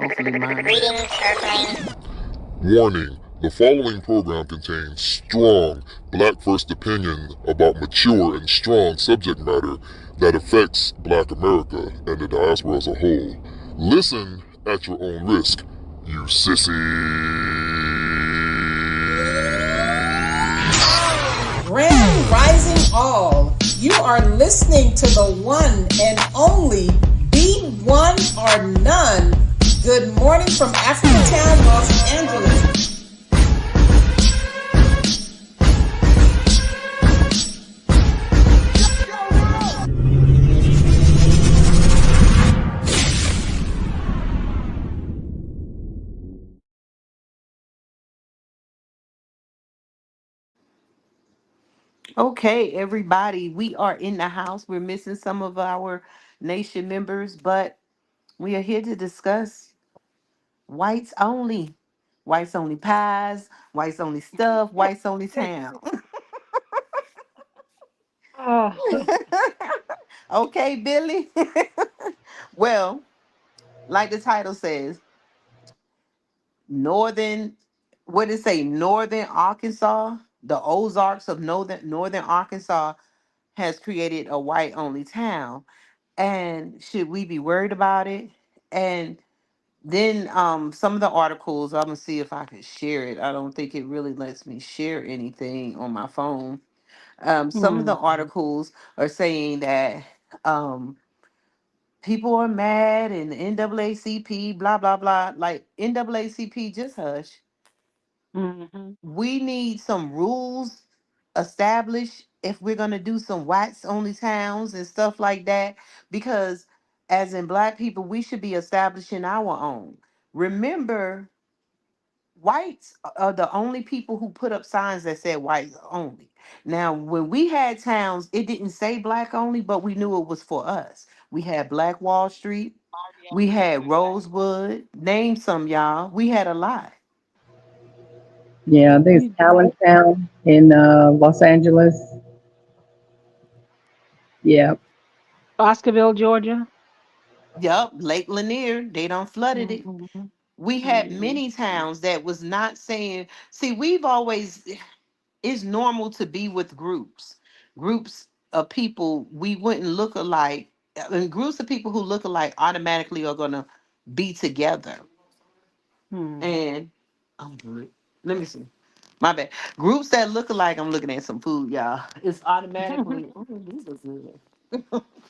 Hopefully mine will. Greetings, airplane. Warning: the following program contains strong black first opinion about mature and strong subject matter that affects Black America and the diaspora as a whole. Listen at your own risk, you sissy. Grand Rising All. You are listening to the one and only Be One or None. Good morning from Africatown, Los Angeles. Okay, everybody, we are in the house. We're missing some of our nation members, but we are here to discuss whites only. Whites only pies, whites only stuff, whites only town. Oh, Okay, Billy. Well, like the title says, northern, what did it say? Northern Arkansas, the Ozarks of northern Arkansas has created a white only town. And should we be worried about it? And then some of the articles, I'm gonna see if I can share it. I don't think it really lets me share anything on my phone. Some of the hmm. articles are saying that um people are mad and the NAACP, blah blah blah. Like NAACP, just hush. Hmm. We need some rules established if we're going to do some whites only towns and stuff like that, because as in black people we should be establishing our own. Remember, whites are the only people who put up signs that said whites only. Now when we had towns, it didn't say black only, but we knew it was for us. We had Black Wall Street, we had Rosewood, name some, y'all. We had a lot. Yeah, there's We did. Allentown in Los Angeles. Yeah. Baskerville, Georgia. Yup, Lake Lanier, they done flooded it. Hmm. We had Hmm. many towns that was not saying, see, we've always, it's normal to be with groups of people we wouldn't look alike, and groups of people who look alike automatically are going to be together. Hmm. And I'm good. Let me see. My bad. Groups that look alike, I'm looking at some food, y'all. It's automatically, oh, these are good.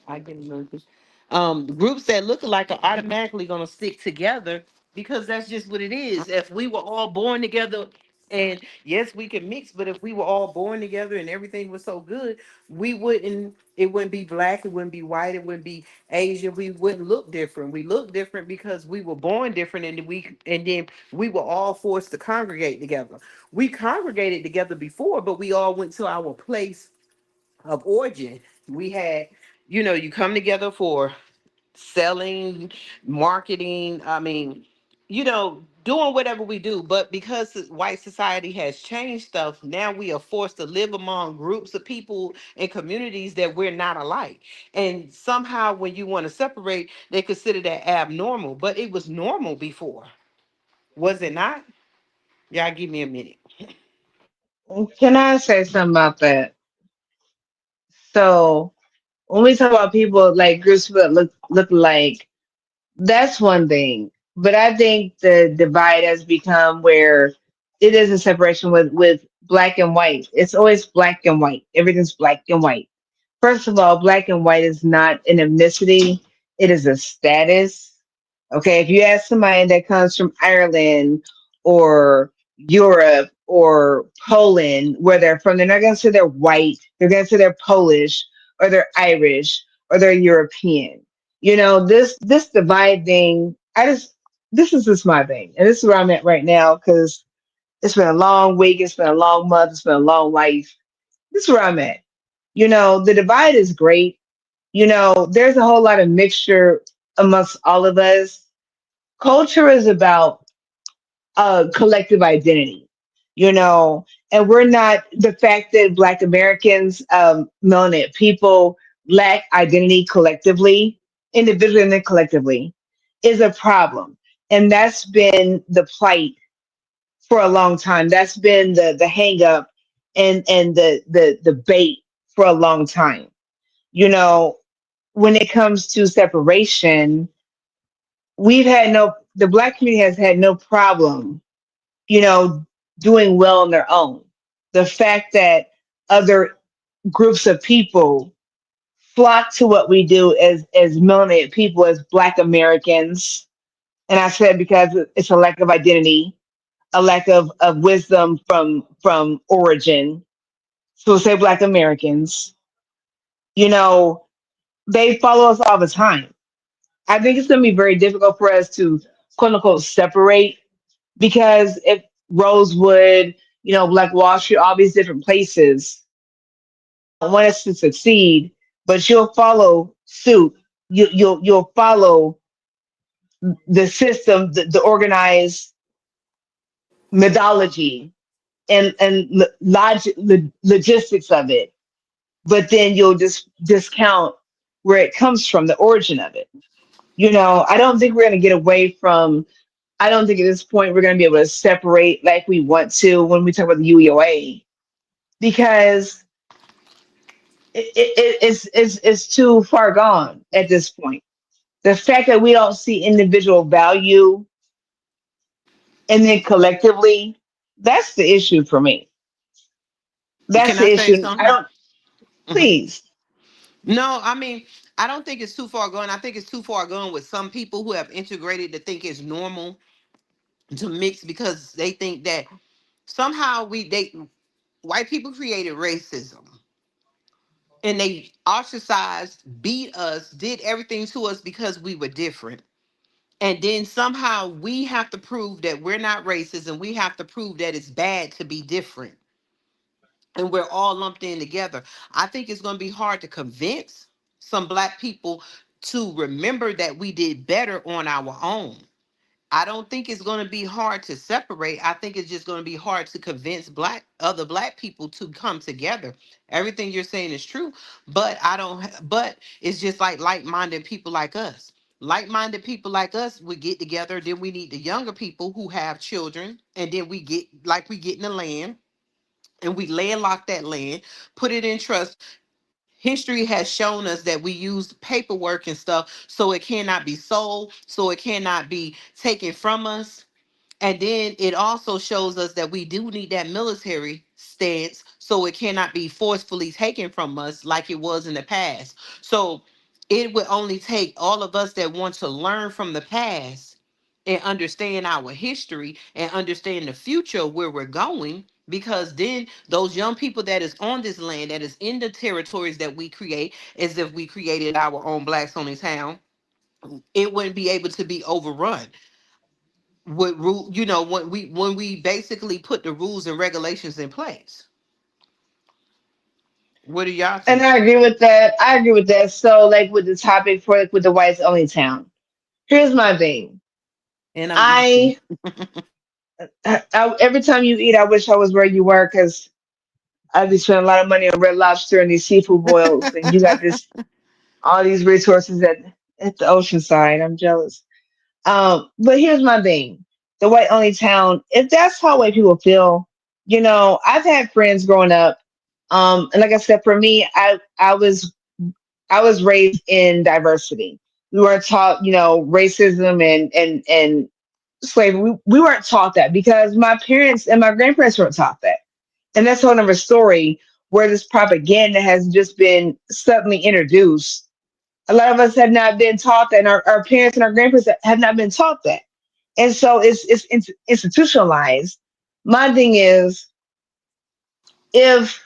I get nervous. Groups that look alike are automatically gonna stick together because that's just what it is. If we were all born together, and yes, we can mix, but if we were all born together and everything was so good, we wouldn't. It wouldn't be black. It wouldn't be white. It wouldn't be Asian. We wouldn't look different. We look different because we were born different, and then we were all forced to congregate together. We congregated together before, but we all went to our place of origin. We had, you come together for selling, marketing. I mean, doing whatever we do. But because white society has changed stuff, now we are forced to live among groups of people and communities that we're not alike. And somehow, when you want to separate, they consider that abnormal. But it was normal before, was it not? Y'all give me a minute. Can I say something about that? So when we talk about people like groups that look like, that's one thing. But I think the divide has become where it is a separation with black and white. It's always black and white. Everything's black and white. First of all, black and white is not an ethnicity, it is a status. Okay, if you ask somebody that comes from Ireland or Europe or Poland, where they're from, they're not going to say they're white. They're going to say they're Polish or they're Irish or they're European. This divide thing. This is just my thing, and this is where I'm at right now because it's been a long week, it's been a long month, it's been a long life. This is where I'm at. The divide is great. There's a whole lot of mixture amongst all of us. Culture is about collective identity, you know, and we're not the fact that Black Americans, melanated people lack identity collectively, individually and then collectively, is a problem. And that's been the plight for a long time. That's been the hang up and the bait for a long time. You know, when it comes to separation, the black community has had no problem, you know, doing well on their own. The fact that other groups of people flock to what we do as melanated people, as black Americans. And I said because it's a lack of identity, a lack of wisdom from origin. So we'll say black Americans, you know, they follow us all the time. I think it's gonna be very difficult for us to quote unquote separate because if Rosewood, you know, Black Wall Street, all these different places want us to succeed, but you'll follow suit. You'll follow the system, the organized methodology and logistics of it, but then you'll just discount where it comes from, the origin of it. You know, I don't think we're going to get away from. I don't think at this point we're going to be able to separate like we want to when we talk about the UEOA because it's too far gone at this point. The fact that we don't see individual value and then collectively, that's the issue for me. That's Can I the say issue. I something? don't, Mhm. please. No, I mean, I don't think it's too far gone. I think it's too far gone with some people who have integrated to think it's normal to mix because they think that somehow they white people created racism and they ostracized, beat us, did everything to us because we were different. And then somehow we have to prove that we're not racist and we have to prove that it's bad to be different. And we're all lumped in together. I think it's going to be hard to convince some black people to remember that we did better on our own. I don't think it's going to be hard to separate. I think it's just going to be hard to convince other black people to come together. Everything you're saying is true, but I don't but it's just like-minded people like us. Like-minded people like us we get together, then we need the younger people who have children, and then we get in the land and we landlock that land, put it in trust. History has shown us that we used paperwork and stuff so it cannot be sold, so it cannot be taken from us. And then it also shows us that we do need that military stance so it cannot be forcefully taken from us like it was in the past. So it would only take all of us that want to learn from the past and understand our history and understand the future where we're going, because then those young people that is on this land that is in the territories that we create, as if we created our own blacks only town, it wouldn't be able to be overrun with rule, when we basically put the rules and regulations in place. What do y'all And think? I agree with that. I agree with that. So, like with the topic for like with the whites only town, here's my thing. And I'm eating. I, every time you eat, I wish I was where you were because I'd be spending a lot of money on Red Lobster and these seafood boils, and you got this all these resources at the ocean side. I'm jealous. But here's my thing: the white only town. If that's how white people feel, you know, I've had friends growing up. And like I said, for me, I was raised in diversity. We weren't taught, you know, racism and slavery. We weren't taught that because my parents and my grandparents weren't taught that. And that's a whole other story where this propaganda has just been suddenly introduced. A lot of us have not been taught that, and our parents and our grandparents have not been taught that. And so it's institutionalized. My thing is, if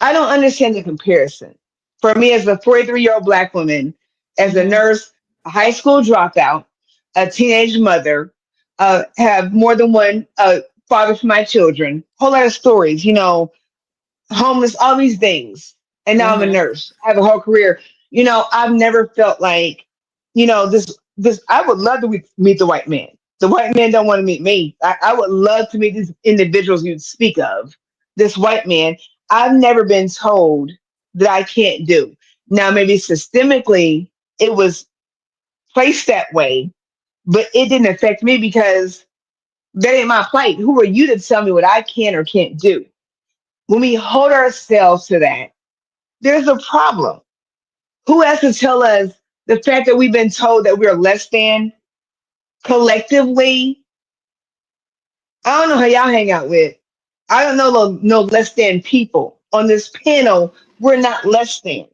I don't understand the comparison. For me, as a 43-year-old Black woman, as a Hmm. nurse, a high school dropout, a teenage mother, have more than one father for my children, whole lot of stories, you know, homeless, all these things. And now I'm a Hmm. nurse. I have a whole career. You know, I've never felt like, you know, this I would love to meet the white man. The white man don't want to meet me. I would love to meet these individuals you speak of. This white man, I've never been told that I can't do. Now, maybe systemically it was placed that way, but it didn't affect me because that ain't my plight. Who are you to tell me what I can or can't do? When we hold ourselves to that, there's a problem. Who has to tell us the fact that we've been told that we're less than collectively? I don't know how y'all hang out with. I don't know no less than people on this panel. We're not less than.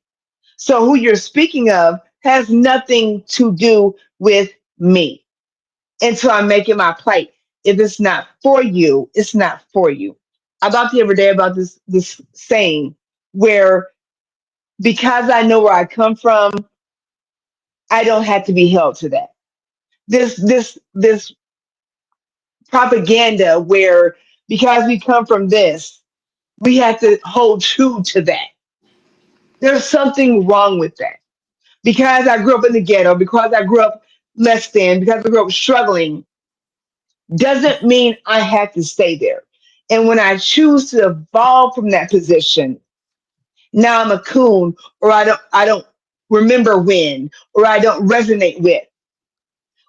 So who you're speaking of has nothing to do with me until I make it my plight. If it's not for you, it's not for you. I talked the other day about this saying where because I know where I come from, I don't have to be held to that. This propaganda where because we come from this, we have to hold true to that. There's something wrong with that. Because I grew up in the ghetto, because I grew up less than, because I grew up struggling, doesn't mean I have to stay there. And when I choose to evolve from that position, now I'm a coon, or I don't remember when, or I don't resonate with.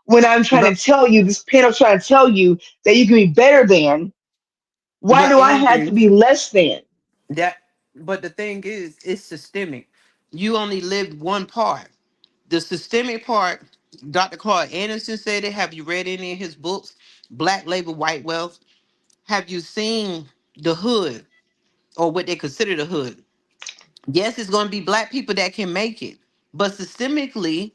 When I'm trying But to tell you, this panel trying to tell you that you can be better than, why but do I have to Andrew, be less than? that but the thing is, it's systemic. You only lived one part. The systemic part, Dr. Clark Anderson said it. Have you read any of his books? Black Labor, White Wealth. Have you seen the hood or what they consider the hood? Yes, it's going to be black people that can make it, but systemically,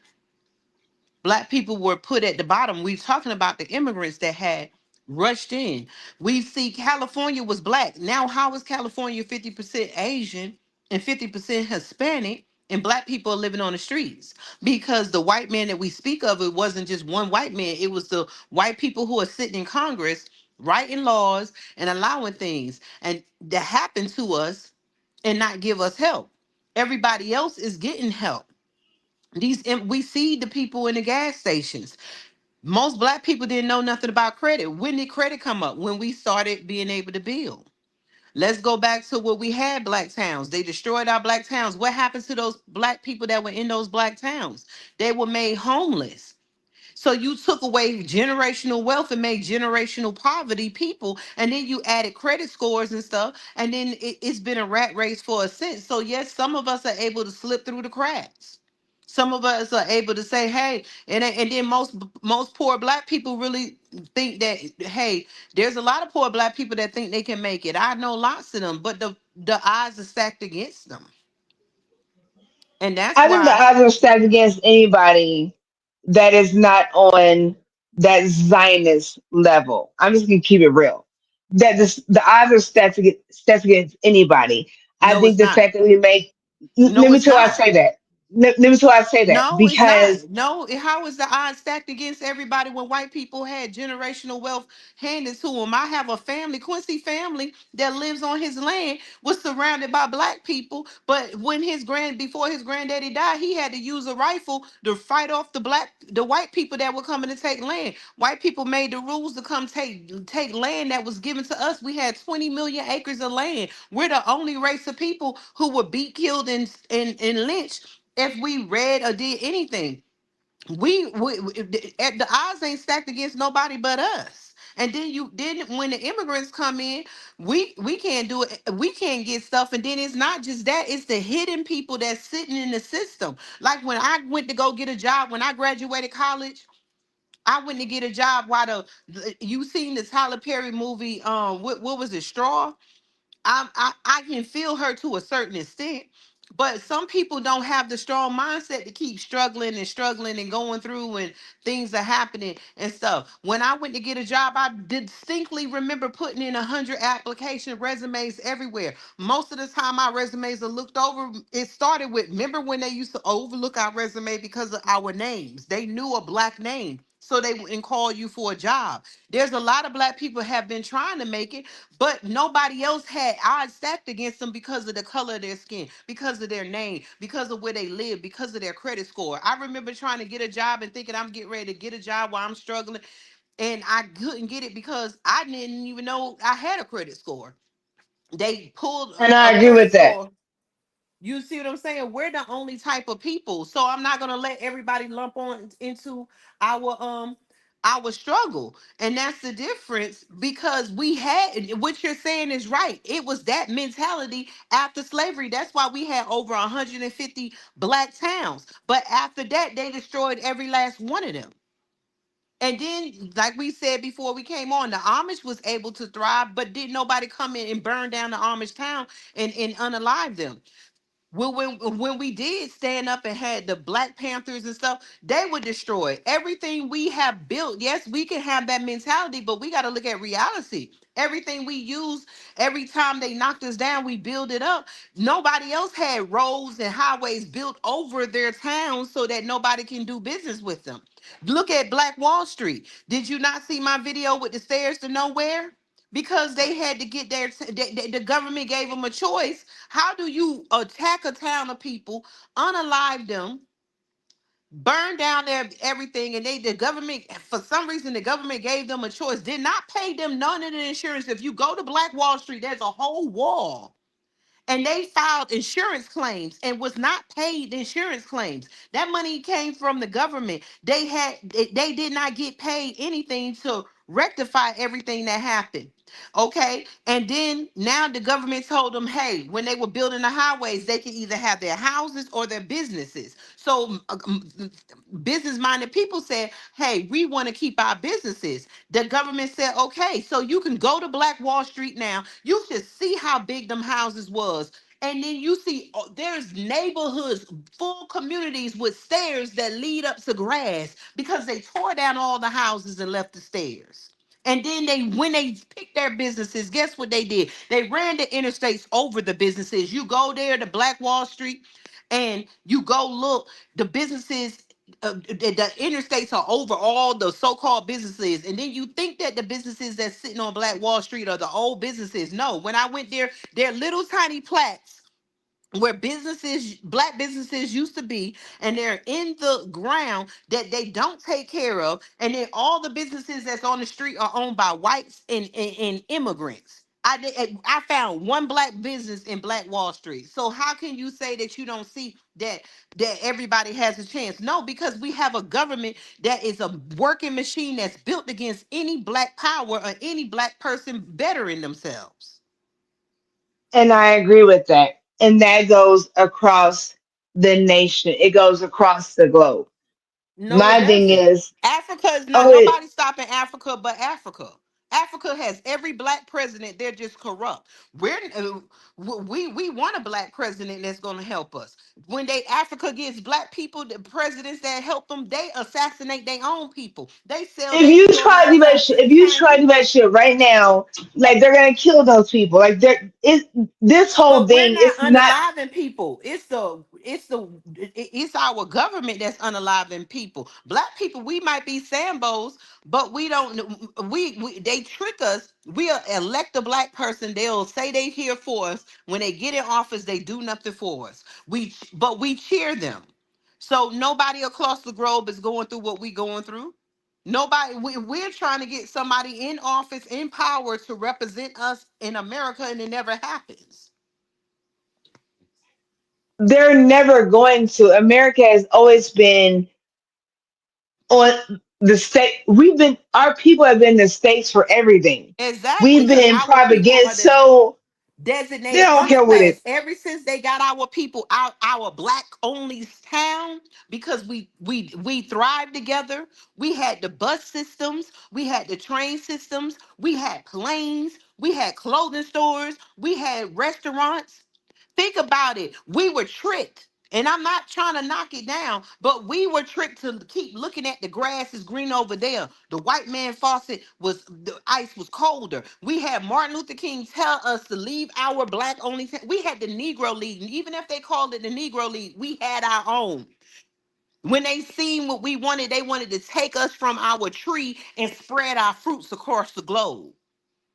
black people were put at the bottom. We're talking about the immigrants that had rushed in. We see California was black. Now, how is California 50% Asian and 50% Hispanic? And black people are living on the streets because the white man that we speak of, it wasn't just one white man. It was the white people who are sitting in Congress, writing laws and allowing things and that happen to us and not give us help. Everybody else is getting help. We see the people in the gas stations. Most black people didn't know nothing about credit. When did credit come up? When we started being able to build. Let's go back to what we had black towns. They destroyed our black towns. What happened to those black people that were in those black towns? They were made homeless. So you took away generational wealth and made generational poverty people, and then you added credit scores and stuff, and then it's been a rat race for a since. So yes, some of us are able to slip through the cracks. Some of us are able to say, "Hey," and then most poor black people really think that, hey, there's a lot of poor black people that think they can make it. I know lots of them, but the odds are stacked against them, and that's I think the why. odds are stacked against anybody that is not on that Zionist level. I'm just gonna keep it real. That the odds are stacked against anybody. I No, think it's the not. fact that we make let No, me it's tell why I not. say that. Let me tell why I say that No, it's because not. No, how is the odds stacked against everybody when white people had generational wealth handed to them? I have a family, Quincy family, that lives on his land, was surrounded by black people. But when before his granddaddy died, he had to use a rifle to fight off the white people that were coming to take land. White people made the rules to come take land that was given to us. We had 20 million acres of land. We're the only race of people who were beat, killed, and lynched if we read or did anything. The odds ain't stacked against nobody but us. And then when the immigrants come in, we can't do it. We can't get stuff. And then it's not just that; it's the hidden people that's sitting in the system. Like when I went to go get a job when I graduated college, I went to get a job while you seen the Tyler Perry movie. What was it? Straw. I can feel her to a certain extent, but some people don't have the strong mindset to keep struggling and going through and things are happening and stuff. When I went to get a job, I distinctly remember putting in 100 application resumes everywhere. Most of the time, our resumes are looked over. It started with, remember when they used to overlook our resume because of our names? They knew a black name. So they wouldn't call you for a job. There's a lot of black people have been trying to make it, but nobody else had odds stacked against them because of the color of their skin, because of their name, because of where they live, because of their credit score. I remember trying to get a job and thinking I'm getting ready to get a job while I'm struggling, and I couldn't get it because I didn't even know I had a credit score. They pulled and a I agree credit with that. score. You see what I'm saying? We're the only type of people. So I'm not gonna let everybody lump on into our our struggle. And that's the difference, because we had, what you're saying is right. It was that mentality after slavery. That's why we had over 150 black towns. But after that, they destroyed every last one of them. And then, like we said before we came on, the Amish was able to thrive, but didn't nobody come in and burn down the Amish town and unalive them. Well, when we did stand up and had the Black Panthers and stuff, they were destroyed. Everything we have built, yes, we can have that mentality, but we got to look at reality. Everything we use, every time they knocked us down, we build it up. Nobody else had roads and highways built over their towns so that nobody can do business with them. Look at Black Wall Street. Did you not see my video with the stairs to nowhere? Because they had to get their, the government gave them a choice. How do you attack a town of people, unalive them, burn down their everything, and the government, for some reason, the government gave them a choice, did not pay them none of the insurance. If you go to Black Wall Street, there's a whole wall, and they filed insurance claims and was not paid insurance claims. That money came from the government. They did not get paid anything to rectify everything that happened. Okay. And then now the government told them, hey, when they were building the highways, they could either have their houses or their businesses. So business minded people said, hey, we want to keep our businesses. The government said, okay, so you can go to Black Wall Street now. You should see how big them houses was. And then you see, there's neighborhoods, full communities with stairs that lead up to grass because they tore down all the houses and left the stairs. And then when they picked their businesses, guess what they did? They ran the interstates over the businesses. You go there to Black Wall Street and you go look, the businesses, the interstates are over all the so-called businesses, and then you think that the businesses that's sitting on Black Wall Street are the old businesses. No, when I went there, they're little tiny plaques where businesses, black businesses used to be, and they're in the ground that they don't take care of, and then all the businesses that's on the street are owned by whites and immigrants. I found one black business in Black Wall Street. So how can you say that you don't see that everybody has a chance? No, because we have a government that is a working machine that's built against any black power or any black person bettering themselves. And I agree with that. And that goes across the nation. It goes across the globe. No, it My thing doesn't. is, Africa is not, oh, it nobody stopping Africa but Africa. Africa has every black president. They're just corrupt. We want a black president that's going to help us. When Africa gets black people, the presidents that help them, they assassinate their own people. They sell if their you children try to as do that shit, if you try to candy. do that shit right now, like they're gonna kill those people. Like this whole But we're thing not is not. unaliving people. It's our government that's unaliving people. Black people, we might be Sambos, but we don't. We they trick us. We'll elect a black person. They'll say they here for us. When they get in office, they do nothing for us. But we cheer them. So nobody across the globe is going through what we going through. Nobody, we're trying to get somebody in office, in power to represent us in America, and it never happens. They're never going to. America has always been on the state. Our people have been the states for everything. We've We've because been our people propaganda. are the So they designated don't care what underclass. it. Ever since they got our people out, our black only town, because we thrived together. We had the bus systems, we had the train systems, we had planes, we had clothing stores, we had restaurants. Think about it. We were tricked. And I'm not trying to knock it down, but we were tricked to keep looking at the grass is green over there. The white man faucet was, the ice was colder. We had Martin Luther King tell us to leave our black only. We had the Negro League. And even if they called it the Negro League, we had our own. When they seen what we wanted, they wanted to take us from our tree and spread our fruits across the globe,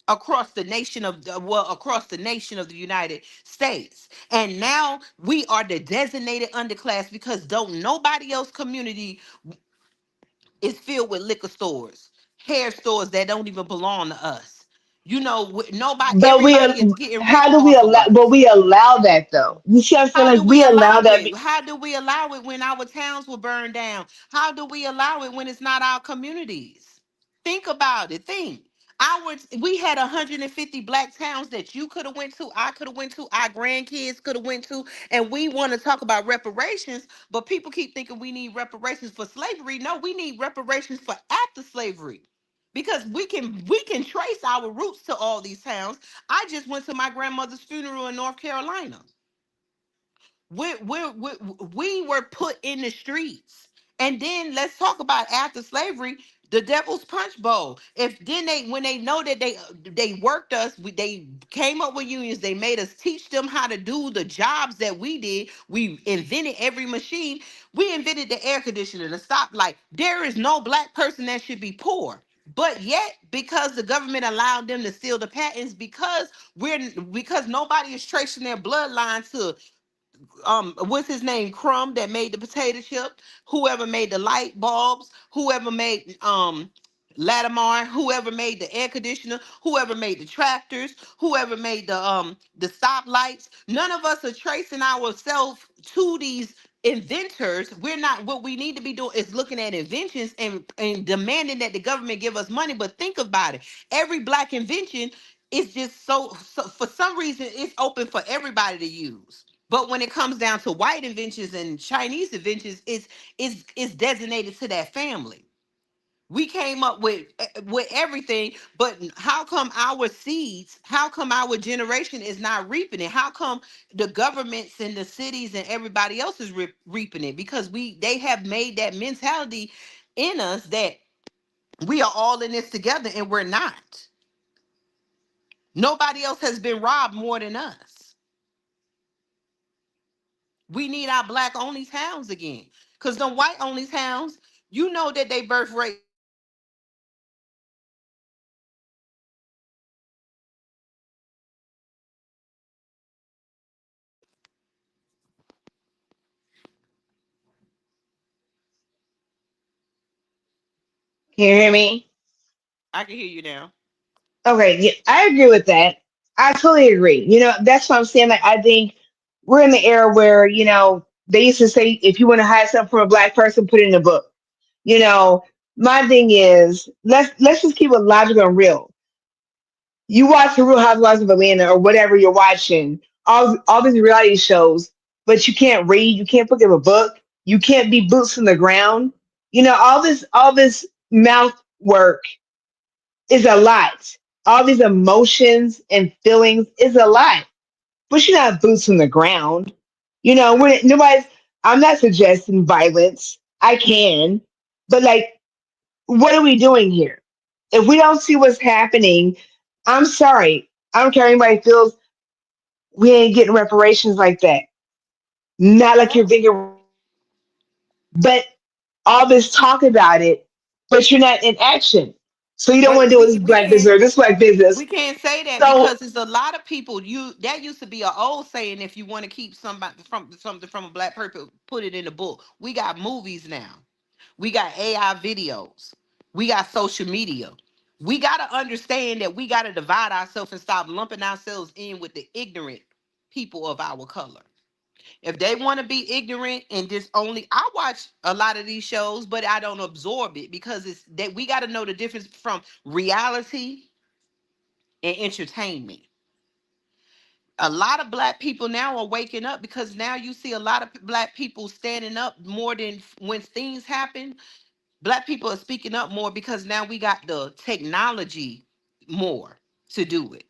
across the nation of across the nation of the United States. And now we are the designated underclass because don't nobody else community is filled with liquor stores, hair stores that don't even belong to us. Nobody, But everybody is getting rich how do we off of allow? But us. we allow that though. You see, I feel How like do we we allow allow that. it? How do we allow it when our towns were burned down? How do we allow it when it's not our communities? Think about it. Think. We had 150 black towns that you could have went to, I could have went to, our grandkids could have went to, and we want to talk about reparations, but people keep thinking we need reparations for slavery. No, we need reparations for after slavery. Because we can trace our roots to all these towns. I just went to my grandmother's funeral in North Carolina. We were put in the streets. And then let's talk about after slavery, the Devil's Punch Bowl. If then they when they know that they worked us, they came up with unions. They made us teach them how to do the jobs that we did. We invented every machine. We invented the air conditioner, the stoplight. There is no black person that should be poor. But yet, because the government allowed them to steal the patents, because nobody is tracing their bloodline to what's his name, Crumb, that made the potato chip, whoever made the light bulbs, whoever made Lattimore, whoever made the air conditioner, whoever made the tractors, whoever made the stoplights. None of us are tracing ourselves to these inventors. We're not. What we need to be doing is looking at inventions and demanding that the government give us money. But think about it. Every black invention is just so for some reason it's open for everybody to use. But when it comes down to white inventions and Chinese inventions, it's designated to that family. We came up with everything, but how come our seeds, how come our generation is not reaping it? How come the governments and the cities and everybody else is reaping it? Because they have made that mentality in us that we are all in this together and we're not. Nobody else has been robbed more than us. We need our black only towns again. Because the white only towns, you know that they birth rate Can you hear me? I can hear you now. Okay, yeah, I agree with that. I totally agree. That's what I'm saying. Like, I think we're in the era where, they used to say if you want to hide something from a black person, put it in a book. You know, my thing is let's just keep it logical and real. You watch the Real Housewives of Atlanta or whatever you're watching, all these reality shows, but you can't read, you can't pick up a book, you can't be boots on the ground. All this mouth work is a lot. All these emotions and feelings is a lot. But you're not boots on the ground. When nobody's I'm not suggesting violence. I can, but like, what are we doing here? If we don't see what's happening, I'm sorry. I don't care how anybody feels, we ain't getting reparations like that. Not like you're No. thinking, but all this talk about it, but you're not in action. So you don't want But to do we this we black can't business or this black business. we can't say that So because there's a lot of people you that used to be an old saying, if you want to keep somebody from something from a black person, put it in a book. We got movies now. We got AI videos. We got social media. We got to understand that we got to divide ourselves and stop lumping ourselves in with the ignorant people of our color. If they want to be ignorant and just only, I watch a lot of these shows, but I don't absorb it because it's that we got to know the difference from reality and entertainment. A lot of black people now are waking up because now you see a lot of black people standing up more than when things happen. Black people are speaking up more because now we got the technology more to do it.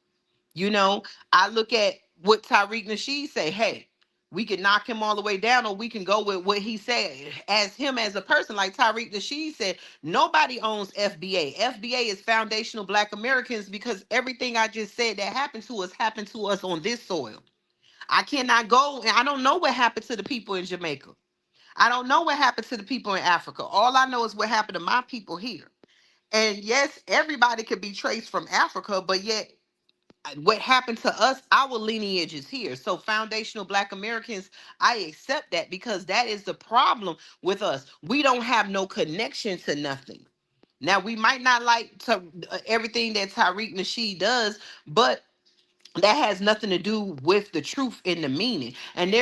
You know, I look at what Tariq Nasheed say, hey, we can knock him all the way down, or we can go with what he said as him as a person. Like Tariq Nasheed said, nobody owns FBA. FBA is foundational Black Americans because everything I just said that happened to us on this soil. I cannot go, and I don't know what happened to the people in Jamaica. I don't know what happened to the people in Africa. All I know is what happened to my people here. And yes, everybody could be traced from Africa, but yet what happened to us, our lineage is here. So foundational Black Americans, I accept that because that is the problem with us. We don't have no connection to nothing. Now we might not like everything that Tariq Nasheed does, but that has nothing to do with the truth and the meaning. And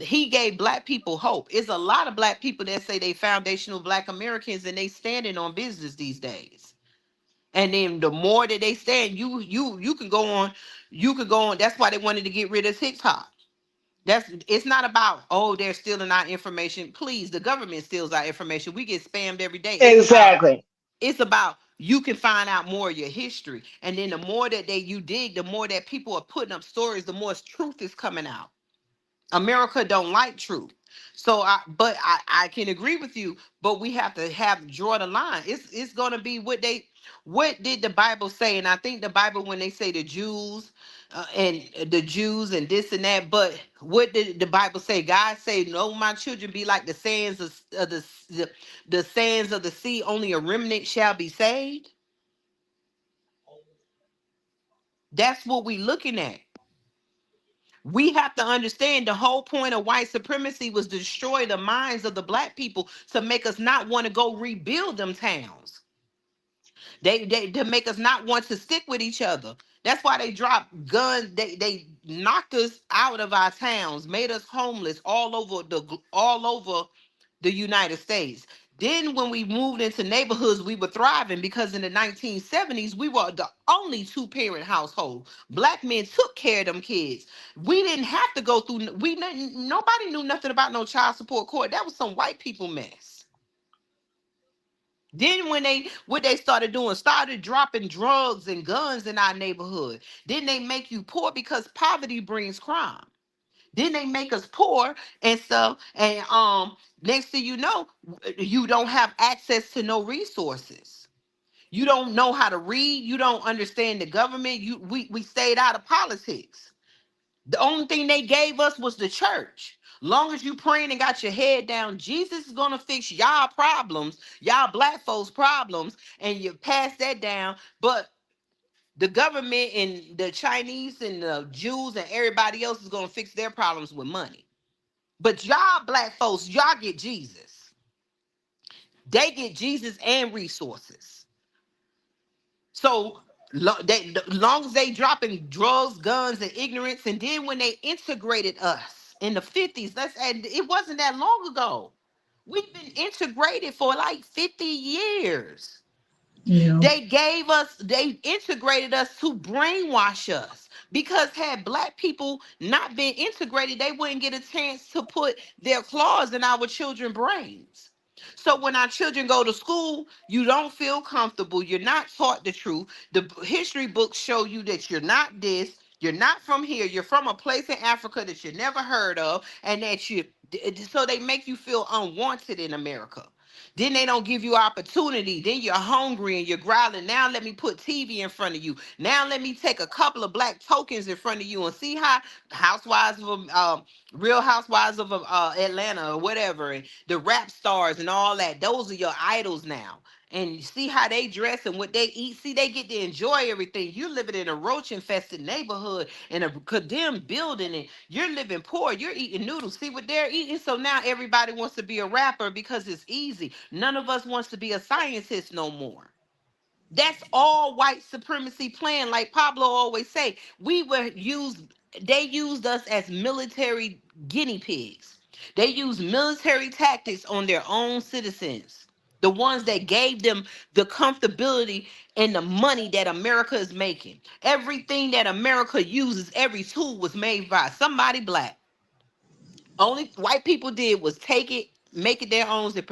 he gave black people hope. It's a lot of black people that say they foundational Black Americans and they standing on business these days. And then the more that they stand, you can go on, you could go on. That's why they wanted to get rid of TikTok. It's not about, oh, they're stealing our information. Please, the government steals our information. We get spammed every day. Exactly. It's about you can find out more of your history. And then the more that you dig, the more that people are putting up stories, the more truth is coming out. America don't like truth. So I can agree with you, but we have to have draw the line. It's gonna be what did the Bible say? And I think the Bible, when they say the Jews and the Jews and this and that, but what did the Bible say? God say, no, my children be like the sands of the sands of the sea, only a remnant shall be saved. That's what we looking at. We have to understand the whole point of white supremacy was to destroy the minds of the black people to make us not want to go rebuild them towns. They to make us not want to stick with each other. That's why they dropped guns. They knocked us out of our towns, made us homeless all over the United States. Then when we moved into neighborhoods, we were thriving because in the 1970s, we were the only two-parent household. Black men took care of them kids. We didn't have to go through, nobody knew nothing about no child support court. That was some white people mess. Then when what they started doing, started dropping drugs and guns in our neighborhood. Then they make you poor because poverty brings crime. Then they make us poor and stuff. And next thing you know, you don't have access to no resources. You don't know how to read. You don't understand the government. We stayed out of politics. The only thing they gave us was the church. Long as you praying and got your head down, Jesus is gonna fix y'all problems, y'all black folks' problems, and you pass that down. But the government and the Chinese and the Jews and everybody else is gonna fix their problems with money. But y'all black folks, y'all get Jesus. They get Jesus and resources. So long as they dropping drugs, guns, and ignorance, and then when they integrated us in the 50s, it wasn't that long ago. We've been integrated for like 50 years. Yeah. They integrated us to brainwash us. Because had black people not been integrated, they wouldn't get a chance to put their claws in our children's brains. So when our children go to school, you don't feel comfortable. You're not taught the truth. The history books show you that you're not this. You're not from here. You're from a place in Africa that you never heard of, and so they make you feel unwanted in America. Then they don't give you opportunity. Then you're hungry and you're growling. Now let me put TV in front of you. Now let me take a couple of black tokens in front of you and see how Housewives of Real Housewives of Atlanta or whatever, and the rap stars and all that. Those are your idols now. And you see how they dress and what they eat. See, they get to enjoy everything. You're living in a roach infested neighborhood in a condemned building, and you're living poor. You're eating noodles. See what they're eating. So now everybody wants to be a rapper because it's easy. None of us wants to be a scientist no more. That's all white supremacy plan. Like Pablo always say, they used us as military guinea pigs. They used military tactics on their own citizens. The ones that gave them the comfortability and the money that America is making. Everything that America uses, every tool was made by somebody black. Only white people did was take it, make it their own, and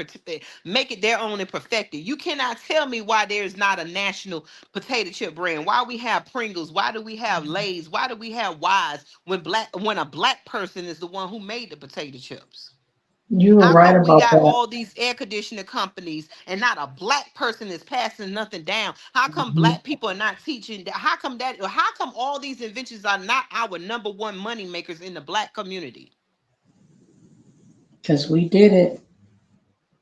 make it their own and perfect it. You cannot tell me why there's not a national potato chip brand. Why we have Pringles? Why do we have Lay's? Why do we have Wise when a black person is the one who made the potato chips? You were How right come we about got that. all these air conditioner companies and not a black person is passing nothing down? How come Mhm. black people are not teaching that? How come all these inventions are not our number one money makers in the black community? Because we did it.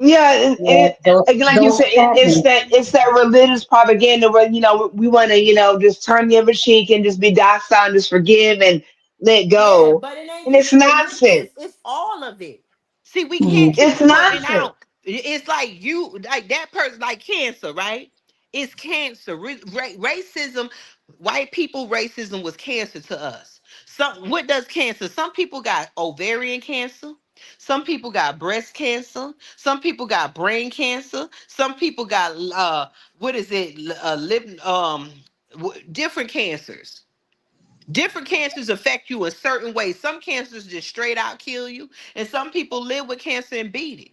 Yeah, Yeah, and like you those said, patents. it's that religious propaganda where we want to just turn the other cheek and just be docile and just forgive and let Yeah, go, but it ain't and it's just the religion. nonsense. It's all of it. See, we can't Mhm. keep It's pointing nonsense. out. It's like like that person, like cancer, right? It's cancer. Racism, white people racism was cancer to us. What does cancer? Some people got ovarian cancer. Some people got breast cancer. Some people got brain cancer. Some people got what is it? Different cancers. Different cancers affect you in certain ways. Some cancers just straight out kill you, and some people live with cancer and beat it.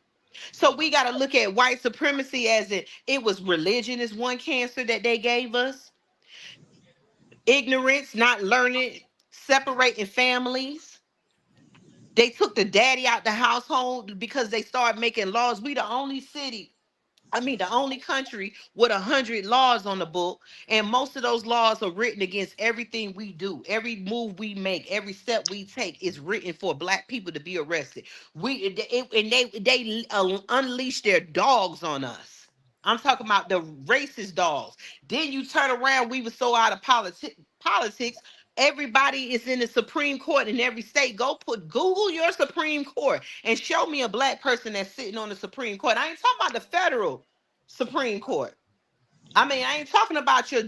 So we got to look at white supremacy as it was religion is one cancer that they gave us, ignorance, not learning, separating families. They took the daddy out the household because they started making laws. We the only city, I mean, the only country with 100 laws on the book, and most of those laws are written against everything we do, every move we make, every step we take is written for black people to be arrested. And they unleash their dogs on us. I'm talking about the racist dogs. Then you turn around, we were so out of politics. Everybody is in the Supreme Court in every state. Go put Google your Supreme Court and show me a black person that's sitting on the Supreme Court. I ain't talking about the federal Supreme Court. I mean, I ain't talking about your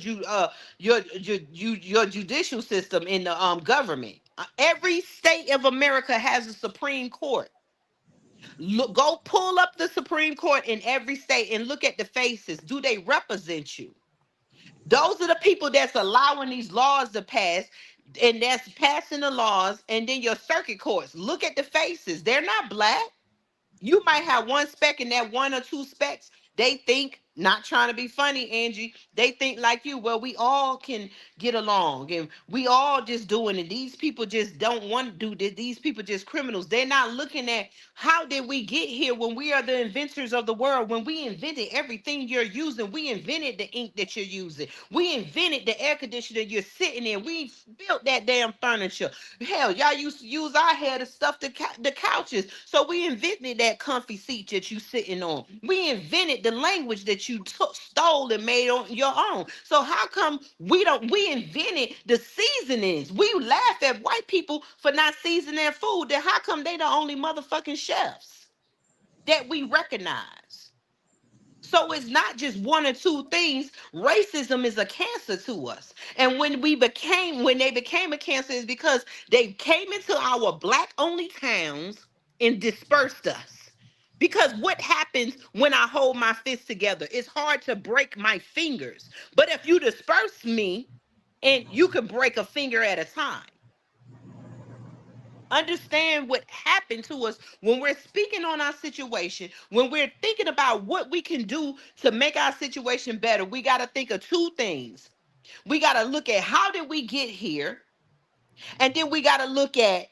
judicial system in the government. Every state of America has a Supreme Court. Look, go pull up the Supreme Court in every state and look at the faces. Do they represent you? Those are the people that's allowing these laws to pass, and that's passing the laws. And then your circuit courts, look at the faces. They're not black. You might have one speck, and that one or two specks, they think, not trying to be funny, Angie, they think like you. Well, we all can get along, and we all just doing it. These people just don't want to do this. These people just criminals. They're not looking at how did we get here when we are the inventors of the world. When we invented everything you're using, we invented the ink that you're using. We invented the air conditioner you're sitting in. We built that damn furniture. Hell, y'all used to use our hair to stuff the couches. So we invented that comfy seat that you sitting on. We invented the language that you took, stole, and made on your own. So how come we don't? We invented the seasonings. We laugh at white people for not seasoning their food. Then how come they the only motherfucking chefs that we recognize? So it's not just one or two things. Racism is a cancer to us. And when they became a cancer is because they came into our black only towns and dispersed us. Because what happens when I hold my fists together? It's hard to break my fingers. But if you disperse me, and you can break a finger at a time. Understand what happened to us when we're speaking on our situation, when we're thinking about what we can do to make our situation better. We got to think of two things. We got to look at how did we get here, and then we got to look at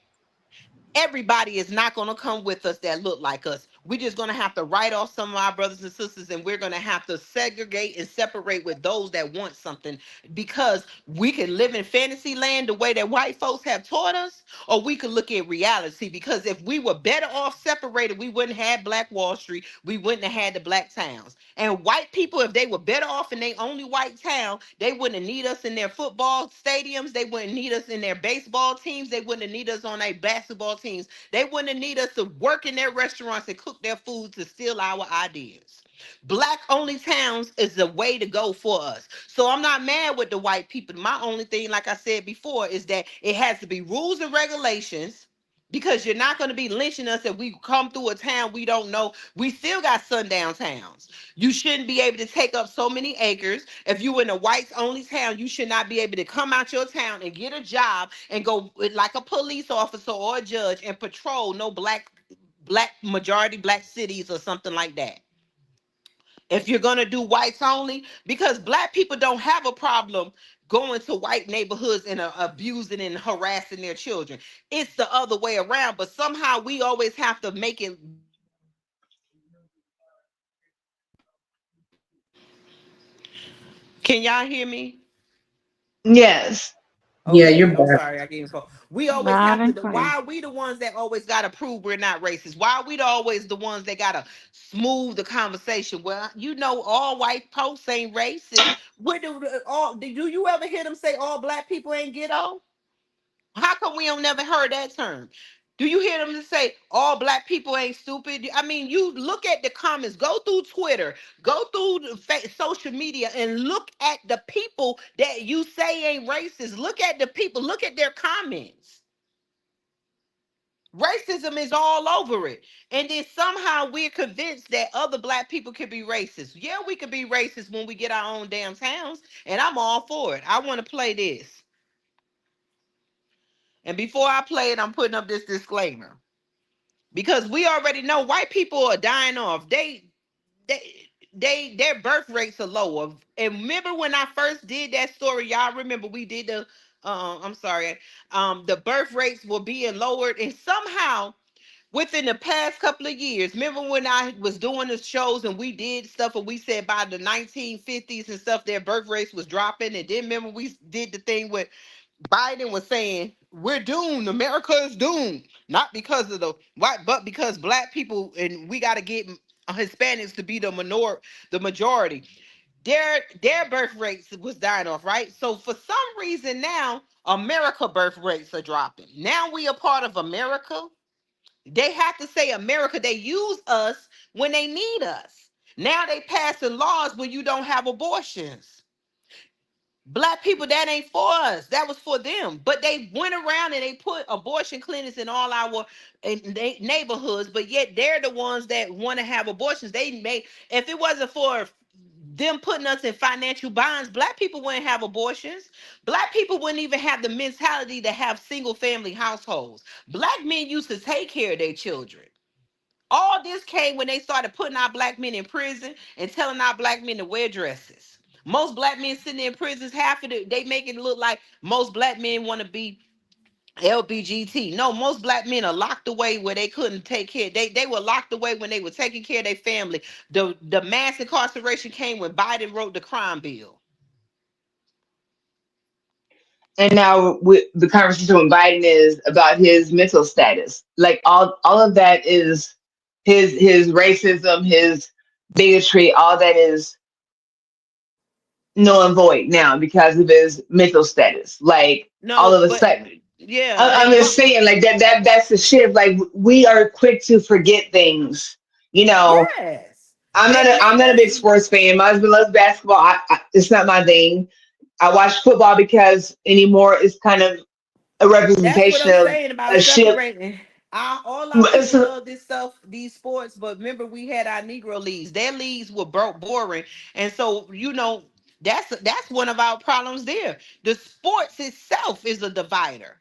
everybody is not going to come with us that look like us. We're just going to have to write off some of our brothers and sisters, and we're going to have to segregate and separate with those that want something, because we can live in fantasy land the way that white folks have taught us, or we could look at reality. Because if we were better off separated, we wouldn't have Black Wall Street. We wouldn't have had the black towns. And white people, if they were better off in their only white town, they wouldn't need us in their football stadiums. They wouldn't need us in their baseball teams. They wouldn't need us on their basketball teams. They wouldn't need us to work in their restaurants and cook their food to steal our ideas. Black only towns is the way to go for us. So I'm not mad with the white people. My only thing, like I said before, is that it has to be rules and regulations, because you're not going to be lynching us if we come through a town we don't know. We still got sundown towns. You shouldn't be able to take up so many acres. If you in a whites only town, you should not be able to come out your town and get a job and go like a police officer or a judge and patrol no black majority black cities or something like that. If you're going to do whites only, because black people don't have a problem going to white neighborhoods and abusing and harassing their children. It's the other way around, but somehow we always have to make it. Can y'all hear me? Yes. Yeah, Okay, you're I'm back. sorry, I gave you. We always Loud have to. and clear. Why are we the ones that always gotta prove we're not racist? Why are we always the ones that gotta smooth the conversation? Well, all white folks ain't racist. What do you ever hear them say all black people ain't ghetto? How come we don't never heard that term? Do you hear them say all black people ain't stupid? I mean, you look at the comments, go through Twitter, go through the social media, and look at the people that you say ain't racist. Look at the people, look at their comments. Racism is all over it. And then somehow we're convinced that other black people could be racist. Yeah, we could be racist when we get our own damn towns. And I'm all for it. I want to play this. And before I play it, I'm putting up this disclaimer. Because we already know white people are dying off. Their birth rates are lower. And remember when I first did that story, y'all remember we did the I'm sorry, the birth rates were being lowered, and somehow within the past couple of years, remember when I was doing the shows and we did stuff and we said by the 1950s and stuff, their birth rates was dropping. And then remember we did the thing with Biden was saying we're doomed. America is doomed, not because of the white, but because black people and we got to get Hispanics to be the majority. Their birth rates was dying off, right? So for some reason now, America birth rates are dropping. Now we are part of America. They have to say America. They use us when they need us. Now they passing laws when you don't have abortions. Black people, that ain't for us. That was for them. But they went around and they put abortion clinics in all our neighborhoods. But yet they're the ones that want to have abortions. They made, if it wasn't for them putting us in financial bonds, black people wouldn't have abortions. Black people wouldn't even have the mentality to have single family households. Black men used to take care of their children. All this came when they started putting our black men in prison and telling our black men to wear dresses. Most black men sitting in prisons, half of it, they make it look like most black men want to be LBGT. No, most black men are locked away where they couldn't take care. They were locked away when they were taking care of their family. The mass incarceration came when Biden wrote the crime bill. And now the conversation with Biden is about his mental status. Like all of that is his racism, his bigotry, all that is null and void now because of his mental status. Like all No, of a but sudden, yeah, I'm just saying, like that's the shift. Like we are quick to forget things. You know, yes, I'm not they've I'm made not a big us. sports fan. My husband loves basketball. It's not my thing. I watch football because anymore it's kind of a That's what representation I'm of saying about a ship. separating. All our It's people love this stuff, these sports, but remember we had our Negro leagues. Their leagues were boring, and so that's one of our problems there. The sports itself is a divider.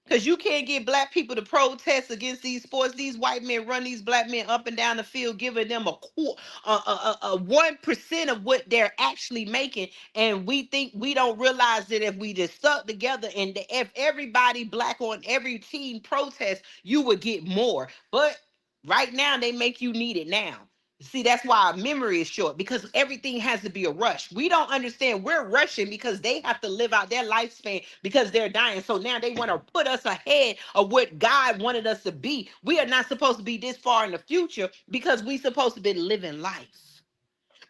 Because you can't get black people to protest against these sports. These white men run these black men up and down the field, giving them a 1% of what they're actually making. And we think we don't realize that if we just stuck together and if everybody black on every team protest, you would get more. But right now, they make you need it now. See, that's why our memory is short because everything has to be a rush. We don't understand. We're rushing because they have to live out their lifespan because they're dying. So now they want to put us ahead of what God wanted us to be. We are not supposed to be this far in the future because we supposed to be living life.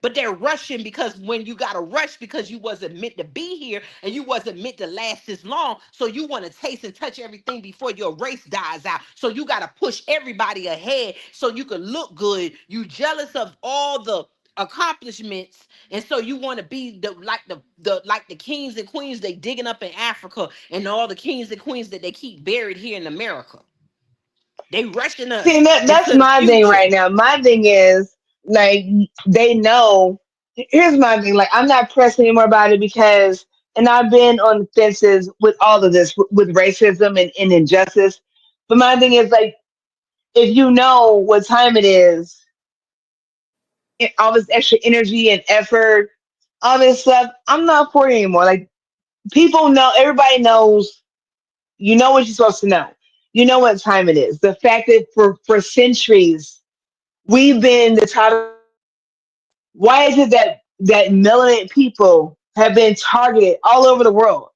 But they're rushing because when you got to rush because you wasn't meant to be here and you wasn't meant to last this long. So you want to taste and touch everything before your race dies out. So you got to push everybody ahead so you can look good. You jealous of all the accomplishments and so you want to be the kings and queens they digging up in Africa and all the kings and queens that they keep buried here in America. They rushing us See, that's into the my thing future. right now. My thing is like they know. Here's my thing. Like I'm not pressed anymore about it because, and I've been on fences with all of this with racism and injustice. But my thing is like if you know what time it is, all this extra energy and effort, all this stuff, I'm not for it anymore. Like people know, everybody knows. You know what you're supposed to know. You know what time it is. The fact that for centuries we've been the target. Why is it that melanated people have been targeted all over the world?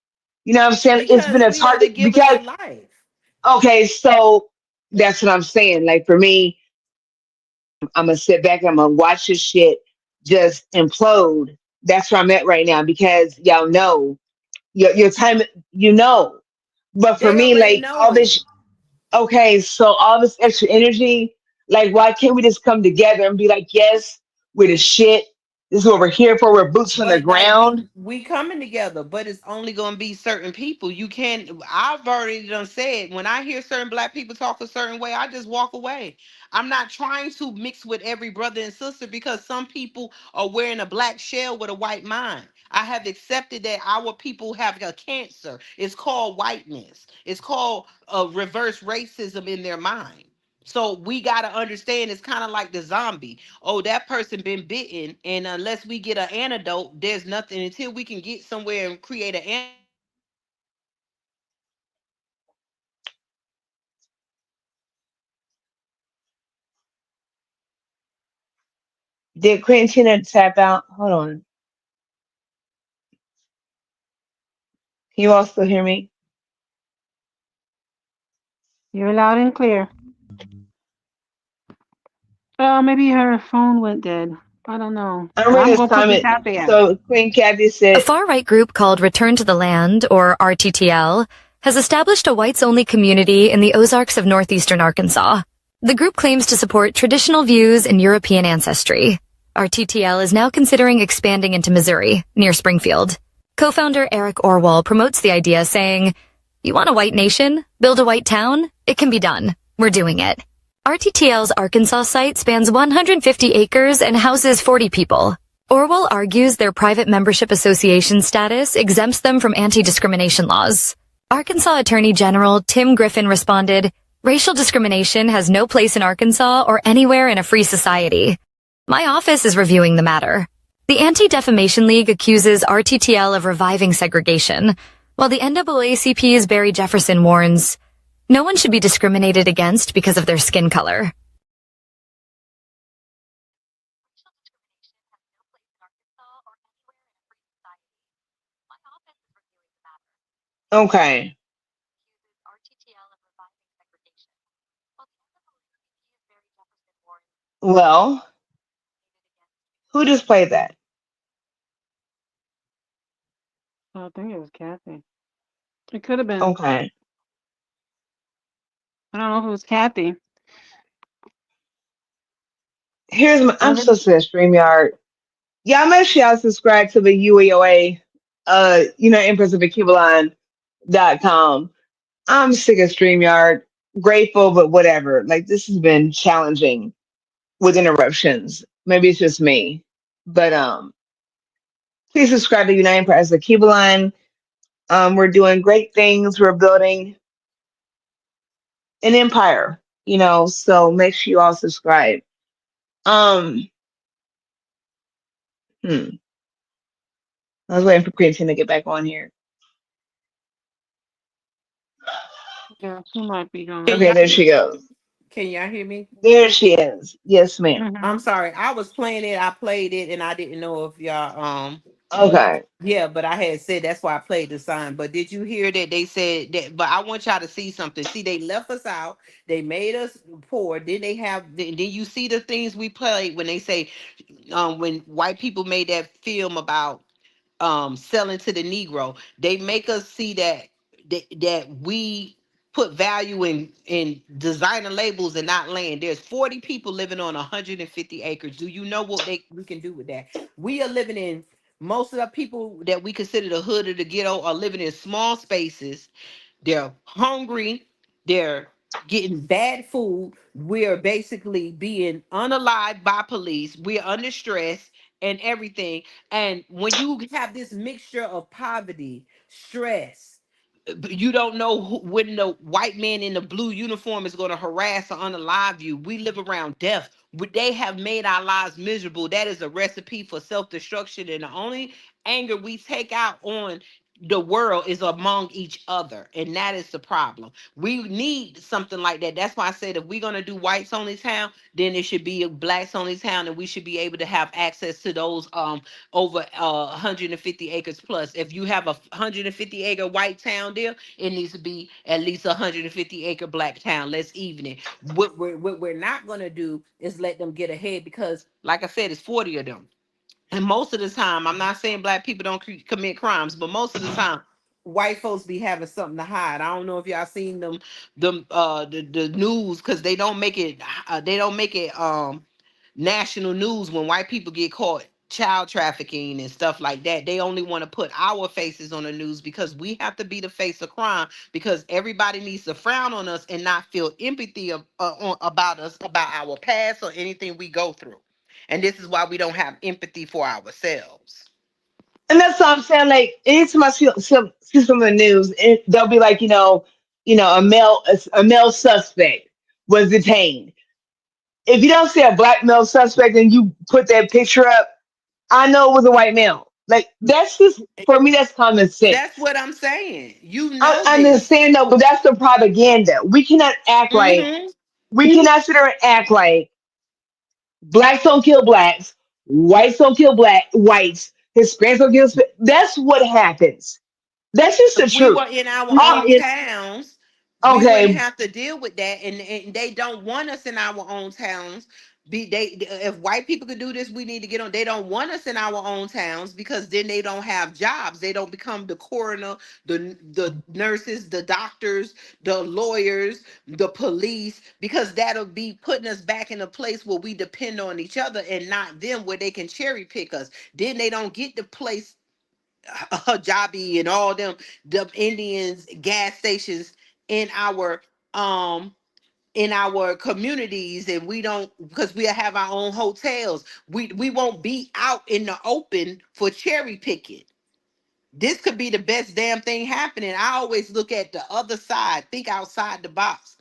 You know what I'm saying? It's been Because a we are the target givers because of life. okay, so that's what I'm saying. Like for me, I'm gonna sit back. I'm gonna watch this shit just implode. That's where I'm at right now because y'all know your time. You know, but for They me, already like all knowing. this. Okay, so all this extra energy. Like, why can't we just come together and be like, yes, we're the shit. This is what we're here for. We're boots on the But like ground. we coming together, but it's only gonna be certain people. You can't. I've already done said when I hear certain black people talk a certain way, I just walk away. I'm not trying to mix with every brother and sister because some people are wearing a black shell with a white mind. I have accepted that our people have a cancer. It's called whiteness. It's called reverse racism in their mind. So we gotta understand it's kind of like the zombie. Oh, that person been bitten, and unless we get an antidote, there's nothing until we can get somewhere and create an antidote. There's nothing we can do. So we have to understand that Did Quentin tap out? Hold on. Can you all still hear me? You're loud and clear. Maybe her phone went dead. I don't know. I'm I'm ready to gonna put time this it. out there. So Queen Kathy A said, far right group called Return to the Land, or RTTL, has established a whites only community in the Ozarks of northeastern Arkansas. The group claims to support traditional views and European ancestry. RTTL is now considering expanding into Missouri, near Springfield. Co-founder Eric Orwell promotes the idea, saying, "You want a white nation? Build a white town? It can be done. We're doing it." RTTL's Arkansas site spans 150 acres and houses 40 people. Orwell argues their private membership association status exempts them from anti-discrimination laws. Arkansas Attorney General Tim Griffin responded, "Racial discrimination has no place in Arkansas or anywhere in a free society. My office is reviewing the matter." The Anti-Defamation League accuses RTTL of reviving segregation, while the NAACP's Barry Jefferson warns, "No one should be discriminated against because of their skin color." okay, well, who just played that? I think it was Kathy. It could have been. Okay. I don't know if it was Kathy. I'm But so sick of StreamYard. Yeah, make sure y'all subscribe to the UEOA, Empress of com. I'm sick of StreamYard. Grateful, but whatever. Like, this has been challenging with interruptions. Maybe it's just me. But please subscribe to United Press of Cuba. We're doing great things. We're building an empire, so make sure you all subscribe. Um, I was waiting for Quentin to get back on here. yeah, she might be Can gone. Okay, y'all there she goes. can y'all hear me? There she is. Yes, ma'am. I'm Hmm. sorry. I was playing it. I played it, and I didn't know if y'all Okay. yeah, but I had said that's why I played the sign. But did you hear that they said that? But I want y'all to see something. See, they left us out. They made us poor. Then they have. Then you see the things we played when they say, when white people made that film about selling to the Negro. They make us see that we put value in designer labels and not land. There's 40 people living on 150 acres. Do you know what we can do with that? We are living in most of the people that we consider the hood or the ghetto are living in small spaces. They're hungry. They're getting bad food. We're basically being unalived by police. We're under stress and everything. And when you have this mixture of poverty, stress, you don't know when the white man in the blue uniform is going to harass or unalive you. We live around death. They have made our lives miserable. That is a recipe for self-destruction. And the only anger we take out on the world is among each other, and that is the problem. We need something like that. That's why I said if we're going to do whites only town, then it should be a blacks only town, and we should be able to have access to those over 150 acres plus. If you have a 150 acre white town there, it needs to be at least a 150 acre black town. Let's even it. What we're not going to do is let them get ahead, because like I said, it's 40 of them. And most of the time, I'm not saying black people don't commit crimes, but most of the time, white folks be having something to hide. I don't know if y'all seen the news, because they don't make it national news when white people get caught child trafficking and stuff like that. They only want to put our faces on the news because we have to be the face of crime, because everybody needs to frown on us and not feel empathy about us, about our past or anything we go through. And this is why we don't have empathy for ourselves. And that's what I'm saying. Like anytime I see some of the news, they'll be like, a male suspect was detained. If you don't see a black male suspect and you put that picture up, I know it was a white male. Like that's just for me. That's common That's sense. what I'm saying. You know I this. understand though, but that's the propaganda. Hmm. We cannot sit there and act like blacks don't kill blacks, whites don't kill whites, Hispanics don't kill. That's what happens. That's just the If we truth. were in our Uh, own it, towns, we wouldn't okay, have to deal with that. And they don't want us in our own towns. If white people could do this, we need to get on. They don't want us in our own towns because then they don't have jobs. They don't become the coroner, the nurses, the doctors, the lawyers, the police, because that'll be putting us back in a place where we depend on each other and not them, where they can cherry pick us. Then they don't get the place, Hijabi and all them Indians gas stations in our um in our communities, and we don't, because we have our own hotels. We won't be out in the open for cherry picking. This could be the best damn thing happening. I always look at the other side, think outside the box.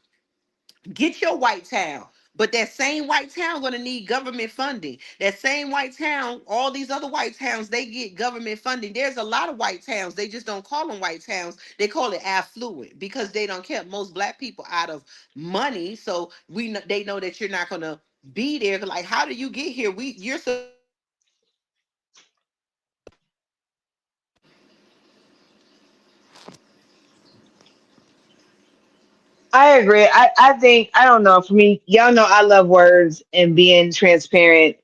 Get your white town. But that same white town gonna need government funding. That same white town, all these other white towns, they get government funding. There's a lot of white towns. They just don't call them white towns. They call it affluent because they don't kept most black people out of money. So they know that you're not gonna be there. Like, how do you get here? You're supposed to be here. I agree. I think I don't know. For me, y'all know I love words and being transparent.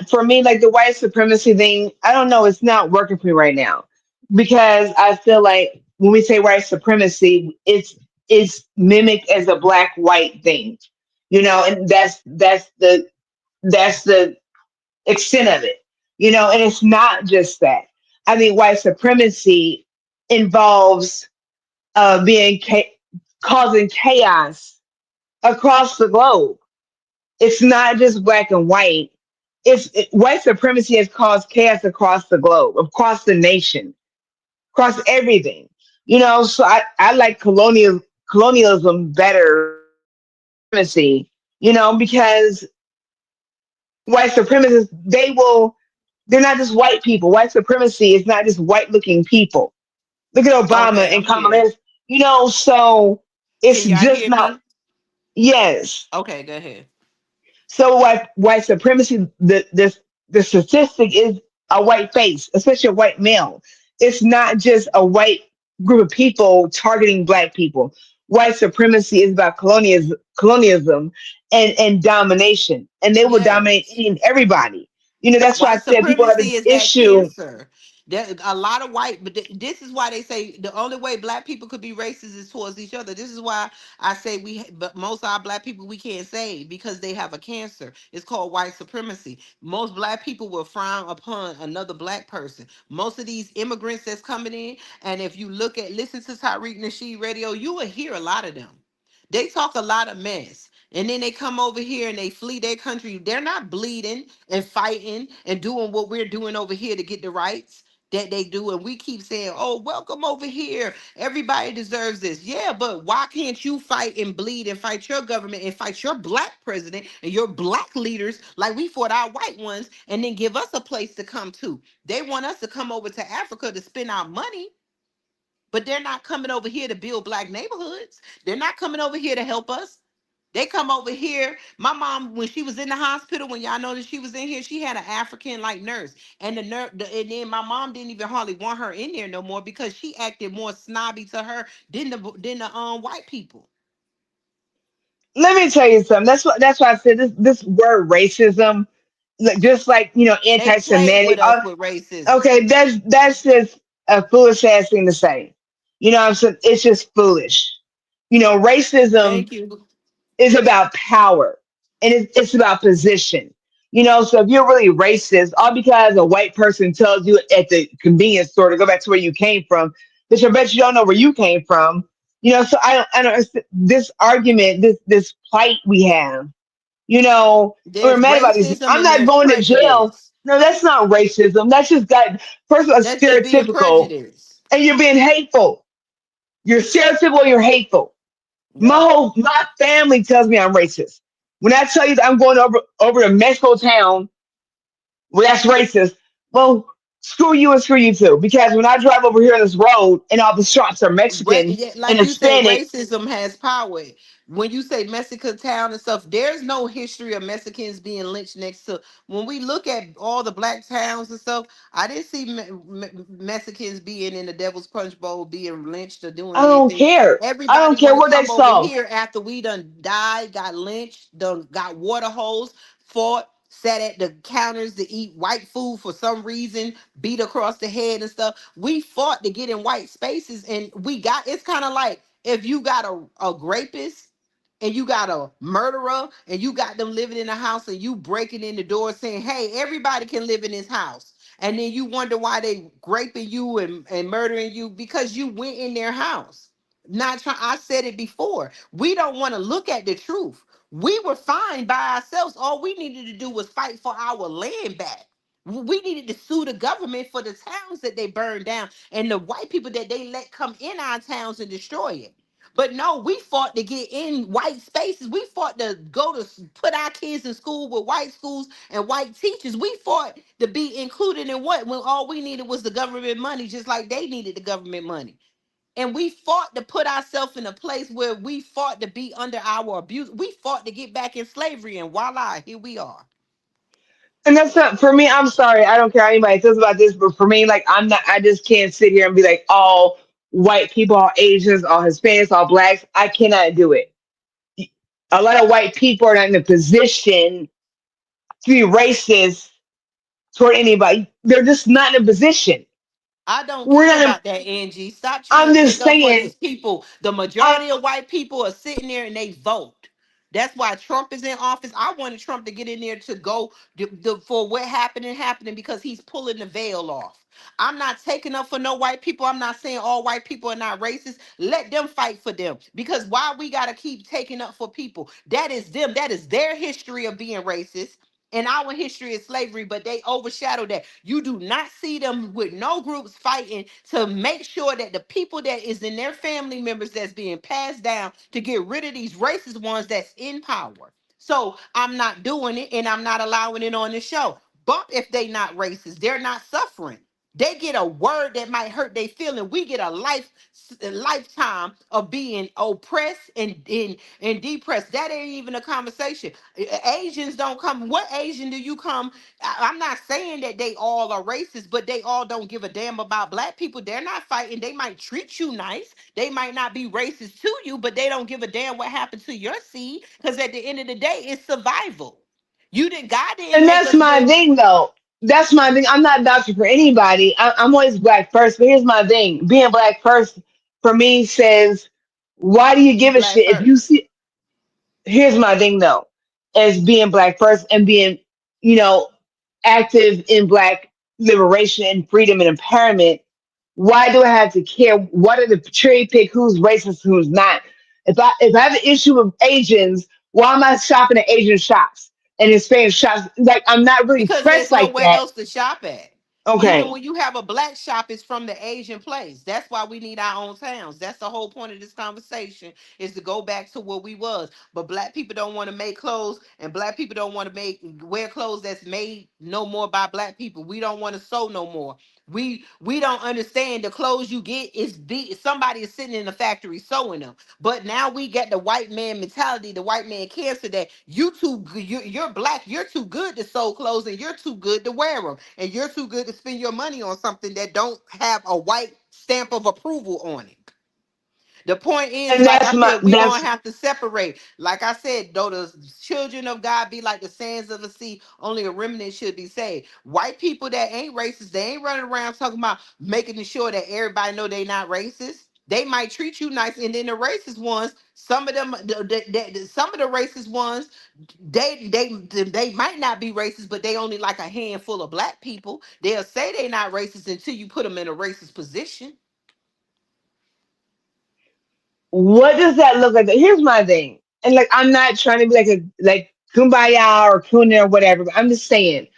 For me, like the white supremacy thing, I don't know. It's not working for me right now because I feel like when we say white supremacy, it's mimicked as a black white thing, and that's the extent of it, and it's not just that. I think white supremacy involves being causing chaos across the globe. It's not just black and white. White supremacy has caused chaos across the globe, across the nation, across everything. So I like colonialism better than white supremacy, because white supremacists, they're not just white people. White supremacy is not just white looking people. Look at Obama Okay, and I'm Kamala here. Harris, so it's Can y'all just hear not, me? yes. Okay, go ahead. So white supremacy, the statistic is a white face, especially a white male. It's not just a white group of people targeting black people. White supremacy is about colonialism and domination, and they will dominate Yes. any and everybody. That's why I White said people have supremacy an is that issue. cancer. There a lot of white, but this is why they say the only way black people could be racist is towards each other. This is why I say but most of our black people we can't save because they have a cancer. It's called white supremacy. Most black people will frown upon another black person. Most of these immigrants that's coming in, and if you listen to Tyreek Nasheed radio, you will hear a lot of them. They talk a lot of mess. And then they come over here and they flee their country. They're not bleeding and fighting and doing what we're doing over here to get the rights that they do. And we keep saying, oh, welcome over here. Everybody deserves this. Yeah, but why can't you fight and bleed and fight your government and fight your black president and your black leaders like we fought our white ones, and then give us a place to come to? They want us to come over to Africa to spend our money, but they're not coming over here to build black neighborhoods. They're not coming over here to help us. They come over here. My mom, when she was in the hospital, when y'all know that she was in here, she had an African like nurse, and and then my mom didn't even hardly want her in there no more because she acted more snobby to her than the white people. Let me tell you something. That's why I said this word racism, like, just like They played anti-Semitic. with us with racism. Okay, that's just a foolish ass thing to say. I'm saying it's just foolish. Racism Thank you. is about power and it's about position. So if you're really racist, all because a white person tells you at the convenience store to go back to where you came from, which I bet you don't know where you came from. So I don't this argument, this plight we have. We're There's mad about this. racism I'm and not there's going to jail. prejudice. No, that's not racism. That's just got first of all That's just being stereotypical, prejudiced. and you're being hateful. You're stereotypical. You're hateful. Yep. My family tells me I'm racist. When I tell you that I'm going over to Mexico town, well, that's racist. Well, screw you and screw you too. Because when I drive over here on this road and all the shops are Mexican Yeah, and like you say, Hispanic, racism has power. When you say Mexican town and stuff, there's no history of Mexicans being lynched next to. When we look at all the black towns and stuff, I didn't see Mexicans being in the Devil's Punch Bowl being lynched or doing I don't anything. care. I don't Everybody care want to what they come over saw. here after we done died, got lynched, done got water holes, fought, sat at the counters to eat white food for some reason, beat across the head and stuff. We fought to get in white spaces, and we got. It's kind of like if you got a rapist and you got a murderer and you got them living in a house and you breaking in the door saying, hey, everybody can live in this house. And then you wonder why they raping you and murdering you because you went in their house. Not trying, I said it before. We don't want to look at the truth. We were fine by ourselves. All we needed to do was fight for our land back. We needed to sue the government for the towns that they burned down and the white people that they let come in our towns and destroy it. But no, we fought to get in white spaces. We fought to put our kids in school with white schools and white teachers. We fought to be included in what when all we needed was the government money, just like they needed the government money. And we fought to put ourselves in a place where we fought to be under our abuse. We fought to get back in slavery, and voila, here we are. And that's not for me. I'm sorry. I don't care how anybody feels about this, but for me, like I'm not. I just can't sit here and be like all white people, all Asians, all Hispanics, all blacks. I cannot do it. A lot of white people are not in a position to be racist toward anybody. They're just not in a position. I don't We're care not. In, about that, Angie. Stop trying I'm to just take up for saying. these people. The I, majority of white people are sitting there and they vote. That's why Trump is in office. I wanted Trump to get in there to go for what happening because he's pulling the veil off. I'm not taking up for no white people. I'm not saying all white people are not racist. Let them fight for them. Because why we got to keep taking up for people? That is them. That is their history of being racist. And our history is slavery, but they overshadow that. You do not see them with no groups fighting to make sure that the people that is in their family members that's being passed down to get rid of these racist ones that's in power. So I'm not doing it and I'm not allowing it on the show. But if they not racist, they're not suffering. They get a word that might hurt their feeling. We get a lifetime of being oppressed and depressed. That ain't even a conversation. Asians don't come. What Asian do you come? I'm not saying that they all are racist, but they all don't give a damn about black people. They're not fighting. They might treat you nice. They might not be racist to you, but they don't give a damn what happened to your seed. Because at the end of the day, it's survival. You didn't. God didn't and make that's us my live. thing, though. That's my thing. I'm not vouching for anybody. I'm always black first. But here's my thing: being black first for me says, why do you Be give a black shit if you first. see? Here's my thing, though, as being black first and being, you know, active in black liberation and freedom and empowerment. Why do I have to care? What are the cherry pick who's racist, who's not? If I have an issue with Asians, why am I shopping at Asian shops and Hispanic shops? Like I'm not really Because pressed there's like nowhere that. else to shop at. Even Okay. when you have a black shop, it's from the Asian place. That's why we need our own towns. That's the whole point of this conversation is to go back to what we was. But black people don't want to make clothes, and black people don't want to make wear clothes that's made no more by black people. We don't want to sew no more. We don't understand the clothes you get is somebody is sitting in the factory sewing them. But now we get the white man mentality, the white man cancer that you're black, you're too good to sew clothes and you're too good to wear them. And you're too good to spend your money on something that don't have a white stamp of approval on it. The point is, And like that's I my said, we're gonna that's have to separate. Like I said, though the children of God be like the sands of the sea, only a remnant should be saved. White people that ain't racist, they ain't running around talking about making sure that everybody know they not racist. They might treat you nice, and then the racist ones, some of them, some of the racist ones, they might not be racist, but they only like a handful of black people. They'll say they're not racist until you put them in a racist position. What does that look like? Here's my thing, and like I'm not trying to be like a like kumbaya or kuna or whatever, but I'm just saying,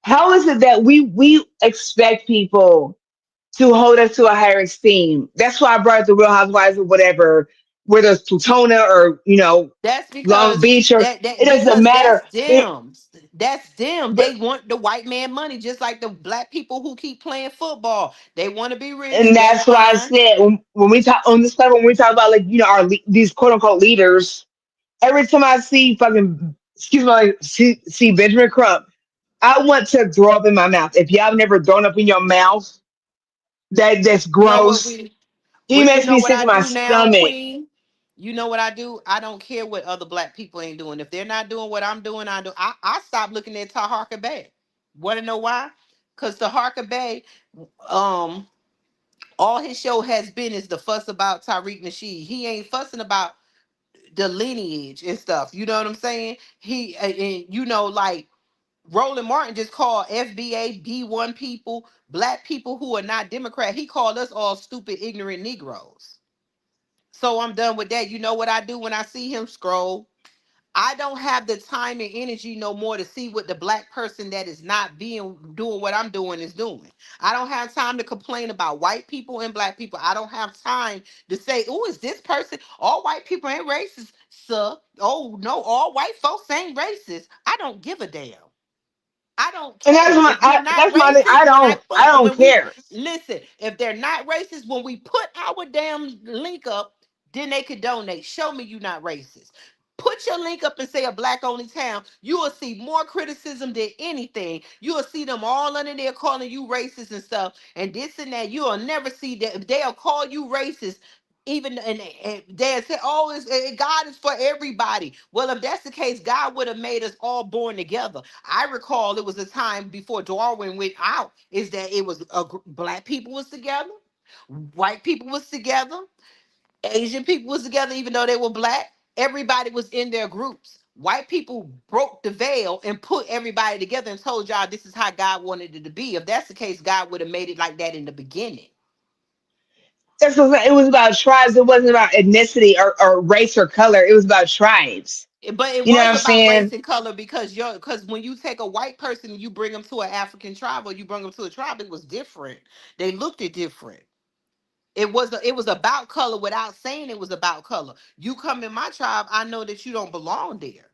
how is it that we expect people to hold us to a higher esteem? That's why I brought up the Real Housewives or whatever, whether it's Plutona or That's Long because Beach, or that it doesn't because that's matter. them. That's them. But They want the white man money, just like the black people who keep playing football. They want to be rich. and That's that's why I fine. said when we talk on this level, when we talk about like these quote unquote leaders, every time I see fucking excuse me, like, see Benjamin Crump, I want to throw up in my mouth. If y'all have never thrown up in your mouth, that's You know what gross. we He you makes know me what sick I to my do now, stomach. Queen? You know what I do? I don't care what other black people ain't doing. If they're not doing what I'm doing, I do. I stop looking at Taharka Bay. Want to know why? Because Taharka Bay, um, all his show has been is the fuss about Tariq Nasheed. He ain't fussing about the lineage and stuff. You know what I'm saying? And like Roland Martin just called FBA B1 people, black people who are not Democrat. He called us all stupid, ignorant Negroes. So I'm done with that. You know what I do when I see him scroll? I don't have the time and energy no more to see what the black person that is not being doing what I'm doing is doing. I don't have time to complain about white people and black people. I don't have time to say, "Oh, is this person? All white people ain't racist, sir." Oh no, all white folks ain't racist. I don't give a damn. I don't And that's care if you're not that's my thing. racist. I don't When we care. listen, if they're not racist, when we put our damn link up, then they could donate. Show me you not racist. Put your link up and say a black only town. You will see more criticism than anything. You will see them all under there calling you racist and stuff, and this and that. You will never see that. They'll call you racist even and they say, "Oh, God is for everybody." Well, if that's the case, God would have made us all born together. I recall it was a time before Darwin went out. Is that it was black people was together, white people was together, Asian people was together, even though they were black. Everybody was in their groups. White people broke the veil and put everybody together and told y'all this is how God wanted it to be. If that's the case, God would have made it like that in the beginning. That's what I'm saying. It was about tribes. It wasn't about ethnicity or race or color. It was about tribes. But it You know what was I'm about race saying? and color because when you take a white person and you bring them to an African tribe or you bring them to a tribe, it was different. They looked at different. It was about color without saying it was about color. You come in my tribe, I know that you don't belong there.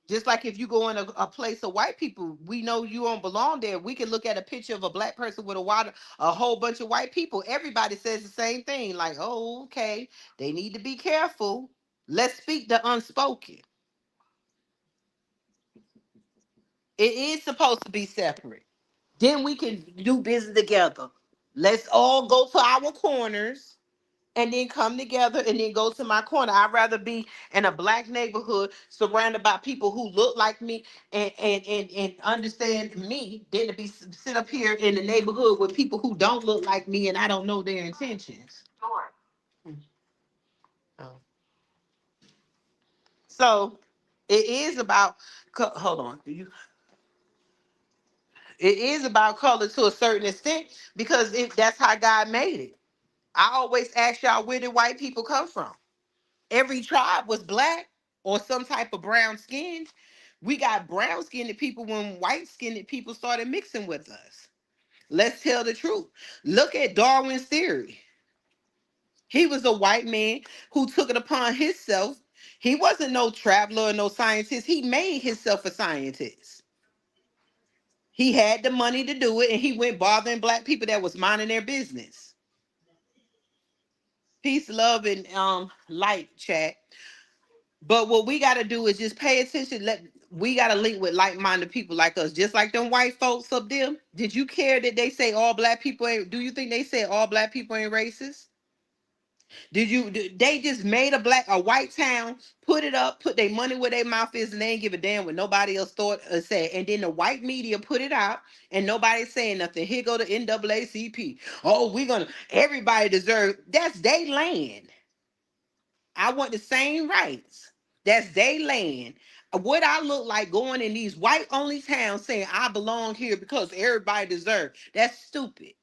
Just like if you go in a place of white people, we know you don't belong there. We can look at a picture of a black person with a whole bunch of white people. Everybody says the same thing, like, "Oh, okay, they need to be careful. Let's speak the unspoken." It is supposed to be separate. Then we can do business together. Let's all go to our corners and then come together and then go to my corner. I'd rather be in a black neighborhood surrounded by people who look like me and understand me than to be sit up here in the neighborhood with people who don't look like me and I don't know their intentions. Oh. So it is about hold on. It is about color to a certain extent because that's how God made it. I always ask y'all, where did white people come from? Every tribe was black or some type of brown skin. We got brown skinned people when white skinned people started mixing with us. Let's tell the truth. Look at Darwin's theory. He was a white man who took it upon himself. He wasn't no traveler or no scientist. He made himself a scientist. He had the money to do it, and he went bothering black people that was minding their business. Peace, love, and light, chat. But what we got to do is just pay attention. We got to link with like-minded people like us, just like them white folks up there. Did you care that they say all black people ain't? Do you think they said all black people ain't racist? They just made a white town, put it up, put their money where their mouth is, and they ain't give a damn what nobody else thought or said. And then the white media put it out, and nobody's saying nothing. Here go the NAACP. Oh, everybody deserve. That's their land. I want the same rights. That's their land. What I look like going in these white only towns saying I belong here because everybody deserves. That's stupid.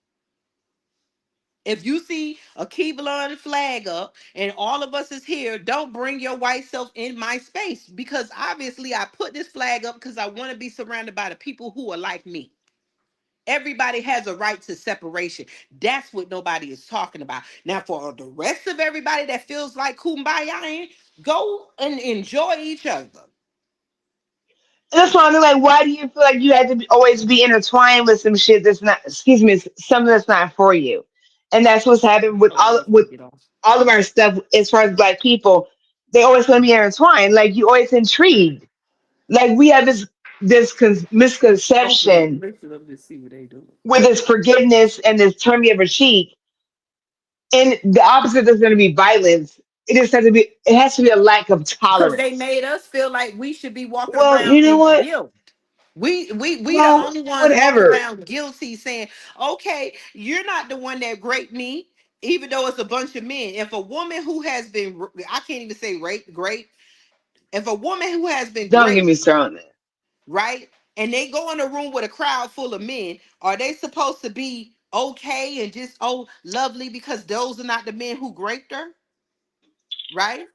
If you see a Kevlar flag up and all of us is here, don't bring your white self in my space, because obviously I put this flag up because I want to be surrounded by the people who are like me. Everybody has a right to separation. That's what nobody is talking about. Now, for the rest of everybody that feels like kumbaya, go and enjoy each other. That's why I'm like, why do you feel like you have to always be intertwined with some shit that's not, excuse me, something that's not for you? And that's what's happened with Oh, let me get off. all of our stuff as far as black people. They always want to be intertwined. Like you always intrigued. Like we have Hopefully, misconception listen up and see what they doing. with this forgiveness and this turn the other cheek, and the opposite is going to be violence. It just has to be. It has to be a lack of Because they tolerance. made us feel like we should be walking Well, around you know in what? guilt. We the Well, only ones walking whatever. around guilty saying, okay, you're not the one that raped me, even though it's a bunch of men. If a woman who has been, I can't even say rape, if a woman who has been Don't get me raped, started on that. right, and they go in a room with a crowd full of men, are they supposed to be okay and just, oh, lovely, because those are not the men who raped her, right?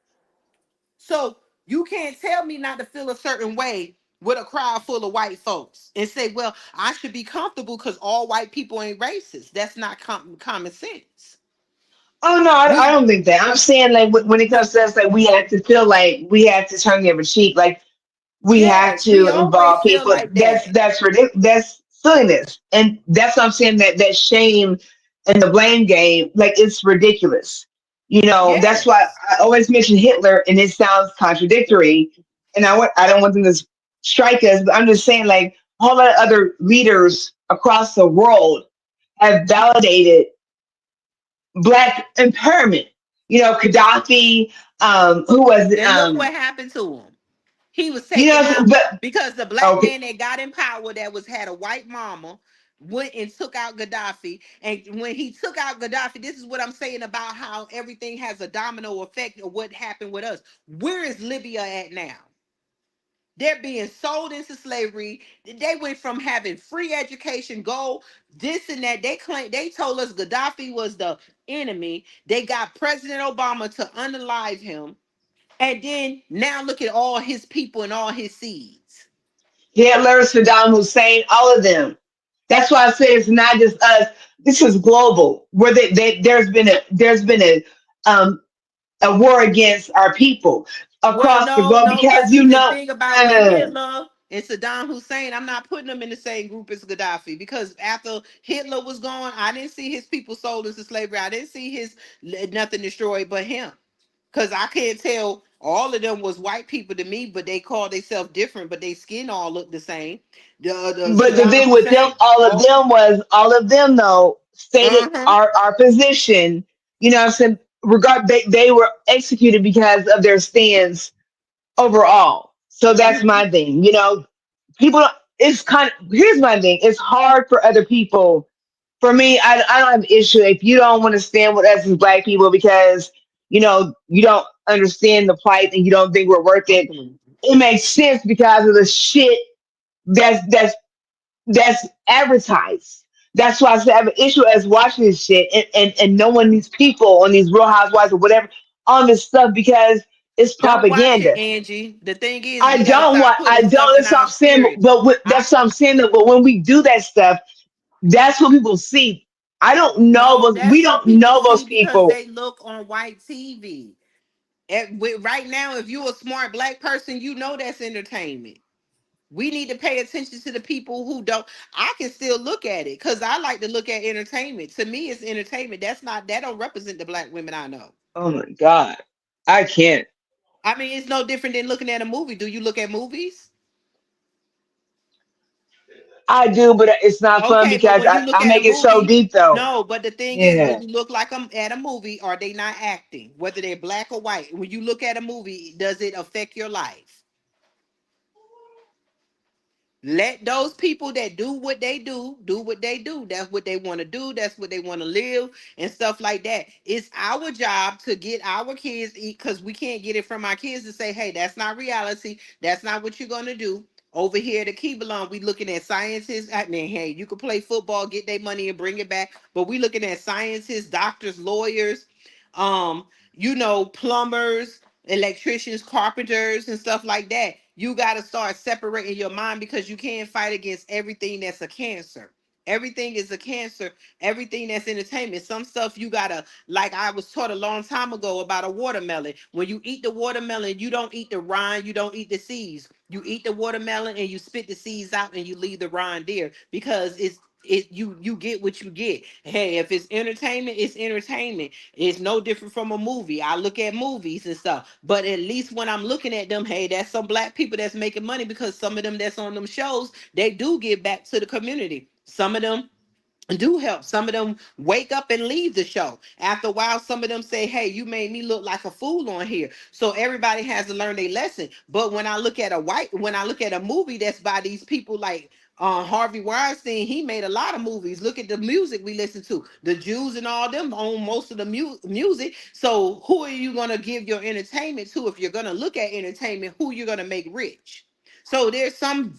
So you can't tell me not to feel a certain way with a crowd full of white folks and say, well, I should be comfortable because all white people ain't racist. That's not common sense. Oh no, I We don't think that. I'm saying like when it comes to us, like we have to feel like we have to turn the other cheek. Like we have Yes, to we always involve feel people. like that. That's ridiculous. That's silliness, and that's what I'm saying. That shame and the blame game, like it's ridiculous. You know, that's why Yes. I always mention Hitler, and it sounds contradictory. And I don't want them to strike us, but I'm just saying like all the other leaders across the world have validated black empowerment. You know, Gaddafi, who was it? And look what happened to him. He was You taken know, out but because the black okay. man that got in power that was had a white mama went and took out Gaddafi. And when he took out Gaddafi, this is what I'm saying about how everything has a domino effect of what happened with us. Where is Libya at now? They're being sold into slavery. They went from having free education, gold, this and that. They told us Gaddafi was the enemy. They got President Obama to unalive him. And then now look at all his people and all his seeds. Hitler, Saddam Hussein, all of them. That's why I say it's not just us. This is global. Where there's been um, a war against our people Well, across the no, globe no, because because see you the know. thing about with Uh, Hitler and Saddam Hussein, I'm not putting them in the same group as Gaddafi, because after Hitler was gone, I didn't see his people sold into slavery. I didn't see his nothing destroyed but him. Because I can't tell, all of them was white people to me, but they called themselves different, but they skin all look the same. The but the Saddam thing with them, Hussein, oh, all of them though stated uh-huh. our position. You know, what I'm saying regard they were executed because of their stance overall. So that's my thing. You know, people. It's kind of here's my thing. It's hard for other people. For me, I don't have an issue if you don't want to stand with us as black people because you know you don't understand the plight and you don't think we're worth it. It makes sense because of the shit that's that's that's advertised. That's why I say I have an issue as watching this shit and knowing these people on these Real Housewives or whatever on this stuff because it's Don't watch it, propaganda. Angie. The thing is, I we got to don't start want. I putting don't. stuff in That's what our I'm saying. spirit. I That's what I'm saying. That, but when we do that stuff, that's what people see. I don't know No, those. We that's don't what people know those see because people. they look on white TV. Right now, if you're a smart black person, you know that's entertainment. We need to pay attention to the people who don't. I can still look at it because I like to look at entertainment. To me, it's entertainment. That don't represent the black women I know. Oh my god, I can't. I mean, it's no different than looking at a movie. Do you look at movies? I do, but it's not fun Okay, but because when you look I at a make it so movie, deep though. no, but the thing is, when Yeah. you look like them at a movie, are they not acting? Whether they're black or white, when you look at a movie, does it affect your life? Let those people that do what they do. That's what they want to do. That's what they want to live and stuff like that. It's our job to get our kids eat, because we can't get it from our kids to say, hey, that's not reality. That's not what you're gonna do. Over here at the Kibelon, we looking at scientists. I mean, hey, you can play football, get their money and bring it back. But we looking at scientists, doctors, lawyers, plumbers, electricians, carpenters, and stuff like that. You got to start separating your mind, because you can't fight against everything that's a cancer. Everything is a cancer. Everything that's entertainment. Some stuff you gotta, like I was taught a long time ago about a watermelon. When you eat the watermelon, you don't eat the rind, you don't eat the seeds. You eat the watermelon and you spit the seeds out and you leave the rind there, because you get what you get. Hey, if it's entertainment, it's entertainment. It's no different from a movie. I look at movies and stuff, but at least when I'm looking at them, hey, that's some black people that's making money, because some of them that's on them shows, they do give back to the community. Some of them do help. Some of them wake up and leave the show. After a while, some of them say, hey, you made me look like a fool on here. So everybody has to learn their lesson. But when I look at a movie that's by these people like Harvey Weinstein, he made a lot of movies. Look at the music we listen to. The Jews and all them own most of the music. So who are you going to give your entertainment to? If you're going to look at entertainment, who you're going to make rich? So there's some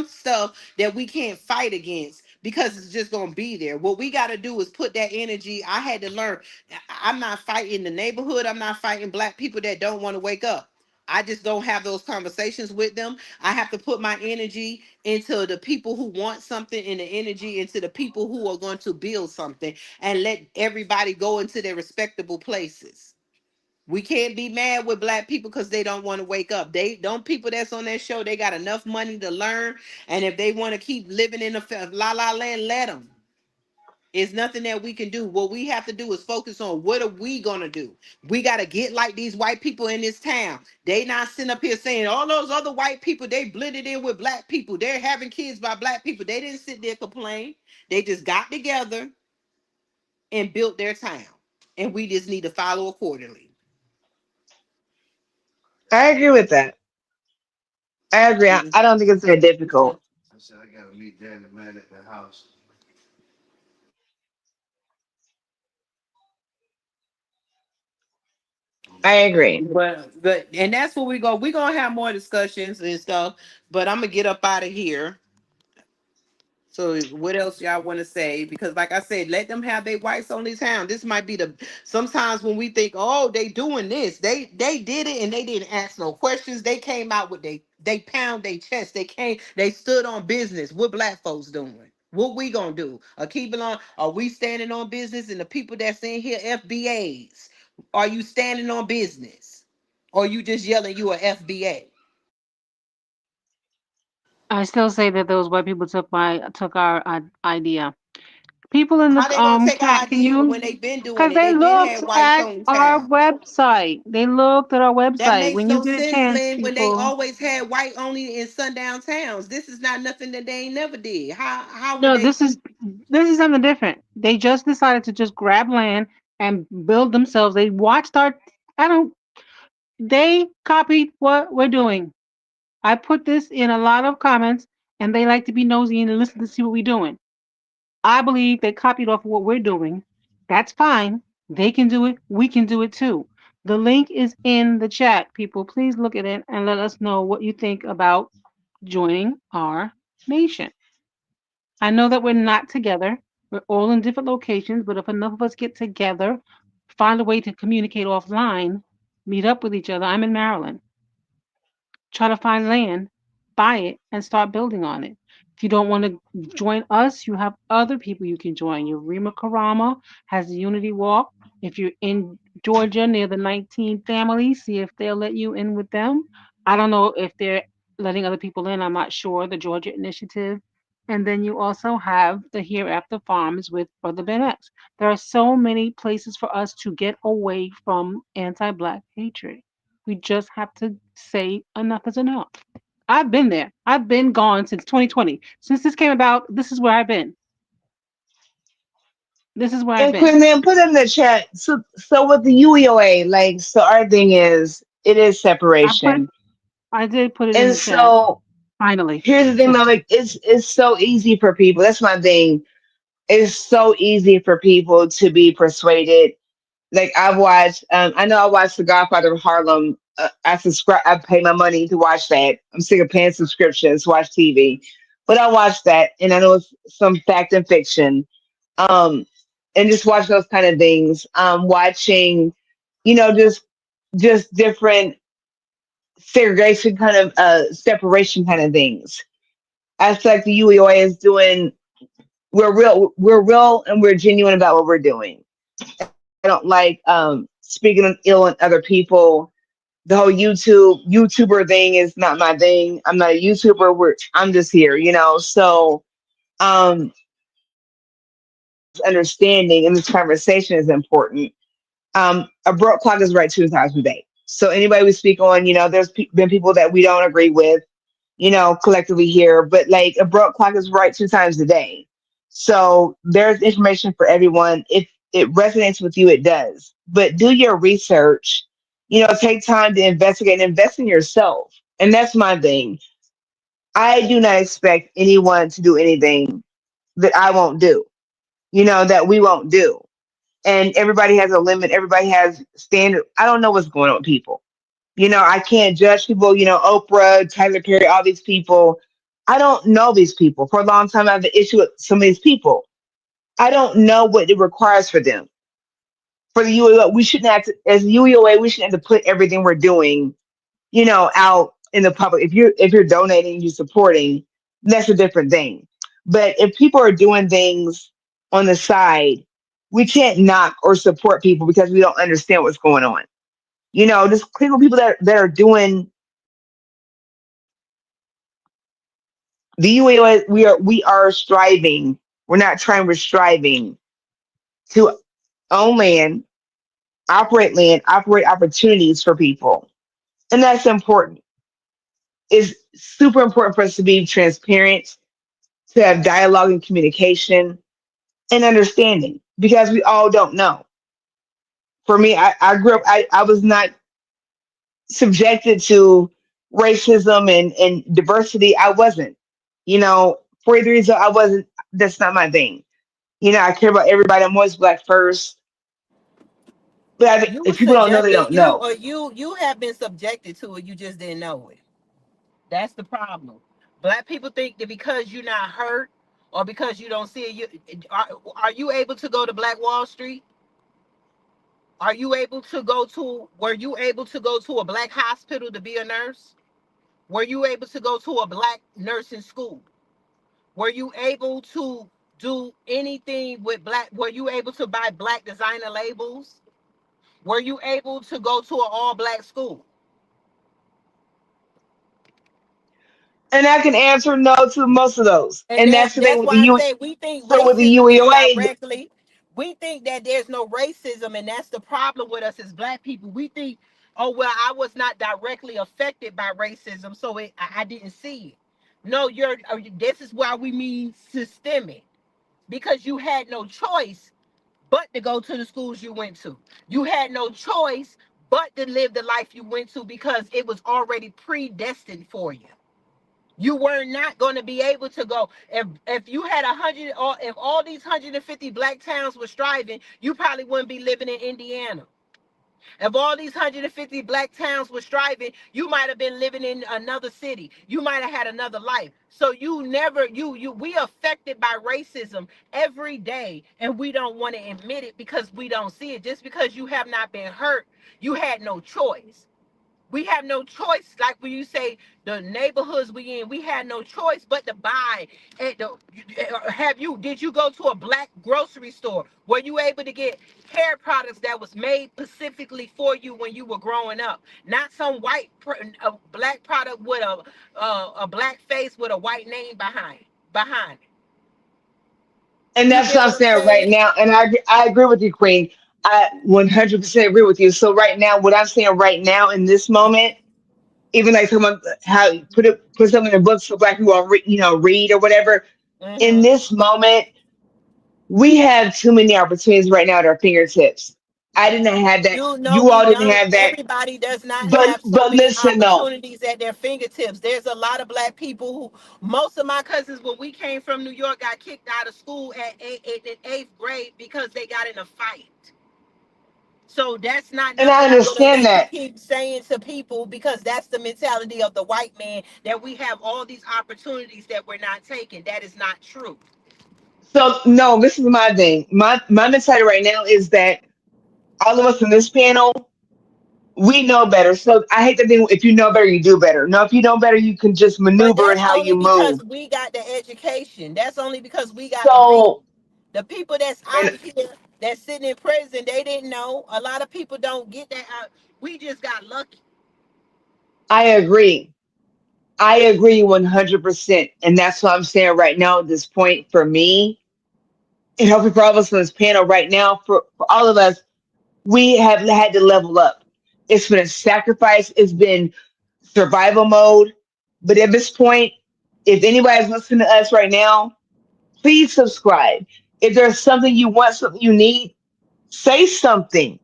stuff that we can't fight against, because it's just gonna be there. What we gotta do is put that energy. I had to learn. I'm not fighting the neighborhood. I'm not fighting black people that don't want to wake up. I just don't have those conversations with them. I have to put my energy into the people who want something, and the energy into the people who are going to build something, and let everybody go into their respectable places. We can't be mad with black people because they don't want to wake up. They don't, people that's on that show, they got enough money to learn. And if they want to keep living in the la la land, let them. It's nothing that we can do. What we have to do is focus on, what are we gonna do? We gotta get like these white people in this town. They not sitting up here saying all those other white people, they blended in with black people. They're having kids by black people. They didn't sit there complain. They just got together and built their town. And we just need to follow accordingly. I agree with that. I agree. I don't think it's that difficult. I said I gotta meet Danny man at the house. I agree. But and that's where we go. We're gonna have more discussions and stuff. But I'm gonna get up out of here. So what else y'all want to say? Because like I said, let them have their whites on this town. This might be the, sometimes when we think, oh, they doing this, they did it and they didn't ask no questions. They came out with they pound their chest. They stood on business. What black folks doing? What we gonna do? Keep it on. Are we standing on business? And the people that's in here, FBAs, are you standing on business? Or you just yelling you a FBA? I still say that those white people took our idea. People in How the they gonna take our chat, can idea when you? they been doing Because it? they They been looked had whites at on our town. website. They looked at our That website. makes When you no get a sense, chance, man. When they people. always had white only in sundown towns. This is not nothing that they ain't never did. How would No, they? this is something different. They just decided to just grab land and build themselves. They watched our. I don't. They copied what we're doing. I put this in a lot of comments, and they like to be nosy and listen to see what we're doing. I believe they copied off of what we're doing. That's fine. They can do it. We can do it too. The link is in the chat. People, please look at it and let us know what you think about joining our nation. I know that we're not together. We're all in different locations, but if enough of us get together, find a way to communicate offline, meet up with each other. I'm in Maryland. Try to find land, buy it, and start building on it. If you don't want to join us, you have other people you can join. Your Rima Karama has the Unity Walk. If you're in Georgia near the 19 family, see if they'll let you in with them. I don't know if they're letting other people in. I'm not sure. The Georgia Initiative. And then you also have the Hereafter Farms with Brother Ben X. There are so many places for us to get away from anti Black hatred. We just have to say enough is enough. I've been there. I've been gone since 2020. Since this came about, this is where I've been. This is where I've And been. Quinn, then put in the chat. So with the UEOA, like, so our thing is, it is I put, separation. I did put it in And the chat. so Finally, here's the thing, though, like, it's so easy for people. That's my thing. It's so easy for people to be persuaded. Like I've watched, I know I watched The Godfather of Harlem. I subscribe. I pay my money to watch that. I'm sick of paying subscriptions to watch TV, but I watched that, and I know it's some fact and fiction. Um, and just watch those kind of things. Watching, just different segregation kind of separation kind of things. I feel like the UEOA is doing. We're real, and we're genuine about what we're doing. I don't like speaking ill on other people. The whole YouTuber thing is not my thing. I'm not a YouTuber. I'm just here, So understanding and this conversation is important. A broke clock is right 2 times a day. So anybody we speak on, there's been people that we don't agree with, collectively here, but like a broke clock is right 2 times a day. So there's information for everyone. If it resonates with you, it does. But do your research, take time to investigate and invest in yourself. And that's my thing. I do not expect anyone to do anything that I won't do, that we won't do. And everybody has a limit. Everybody has standard. I don't know what's going on with people. I can't judge people, Oprah, Tyler Perry, all these people. I don't know these people. For a long time, I have an issue with some of these people. I don't know what it requires for them. For the UEO, we shouldn't have to, as UEOA, we shouldn't have to put everything we're doing, out in the public. If you're donating, you're supporting, that's a different thing. But if people are doing things on the side, we can't knock or support people because we don't understand what's going on. Just click on people that are doing the UAO. We are striving. We're not trying. We're striving to own land, operate opportunities for people, and that's important. It's super important for us to be transparent, to have dialogue and communication and understanding because we all don't know. For me, I grew up. I was not subjected to racism and diversity. I wasn't. For the reason I wasn't. That's not my thing. I care about everybody. I'm always black first. But You were if people don't know, they subjected, don't know. you have been subjected to it, you just didn't know it. That's the problem. Black people think that because you're not hurt or because you don't see it, are you able to go to Black Wall Street? Were you able to go to a black hospital to be a nurse? Were you able to go to a black nursing school? Were you able to do anything with black? Were you able to buy black designer labels? Were you able to go to an all black school? And I can answer no to most of those. And And that's the thing that's with the why I U. say we think So with the racism is UEOA, directly. We think that there's no racism, and that's the problem with us as black people. We think, oh well, I was not directly affected by racism, so I didn't see it. No, This is why we mean systemic, because you had no choice but to go to the schools you went to. You had no choice but to live the life you went to because it was already predestined for you. You were not going to be able to go if you had 100, or if all these 150 black towns were striving, you probably wouldn't be living in Indiana. If all these 150 black towns were striving, you might have been living in another city. You might have had another life. So you never we affected by racism every day, and we don't want to admit it because we don't see it. Just because you have not been hurt, you had no choice. We have no choice. Like when you say the neighborhoods we in, we had no choice but to buy at the. Did you go to a black grocery store? Were you able to get hair products that was made specifically for you when you were growing up? Not some a black product with a black face with a white name behind it. and You that's get what I'm what I'm saying right saying? now. And I agree with you, Queen. I 100% agree with you. So right now, what I'm saying right now in this moment even like someone how put something in books so black people will read or whatever. In Mm-hmm. this moment, we have too many opportunities right now at our fingertips. I did not have that. You know You we all didn't don't. have that. Everybody does not But have so many listen though, opportunities at their fingertips. There's a lot of black people who, most of my cousins, when we came from New York, got kicked out of school in eighth grade because they got in a fight. So that's not and I nothing I'm going to understand let you that. keep saying to people, because that's the mentality of the white man, that we have all these opportunities that we're not taking. That is not true. So no, this is my thing. My mentality right now is that all of us in this panel, we know better. So I hate the thing. If you know better, you do better. No, if you know better, you can just But maneuver in that's how you only because move. we got the education. That's only because we got the read. So, The people that's and out here that's sitting in prison, they didn't know. A lot of people don't get that out. We just got lucky. I agree. I agree 100%. And that's what I'm saying right now at this point for me, and hopefully for all of us on this panel right now, for all of us, we have had to level up. It's been a sacrifice. It's been survival mode. But at this point, if anybody's listening to us right now, please subscribe. If there's something you want, something you need, say something,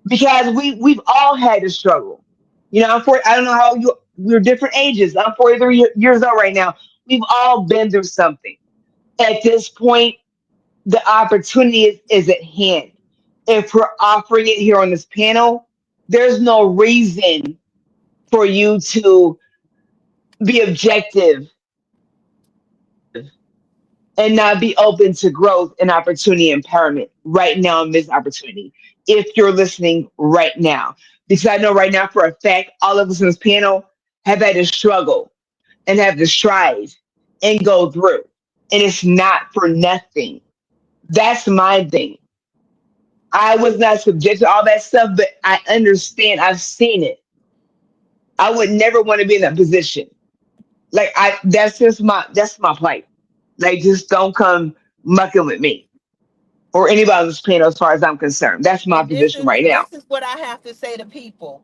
because we've all had to struggle. I don't know how we're different ages. I'm 43 years old right now. We've all been through something. At this point, the opportunity is at hand. If we're offering it here on this panel, there's no reason for you to be objective and not be open to growth and opportunity empowerment right now in this opportunity. If you're listening right now, because I know right now for a fact, all of us in this panel have had to struggle and have to strive and go through. And it's not for nothing. That's my thing. I was not subject to all that stuff, but I understand. I've seen it. I would never want to be in that position. Like that's my plight. Like just don't come mucking with me or anybody on this panel as far as I'm concerned. That's my And this position is right now. this is what I have to say to people.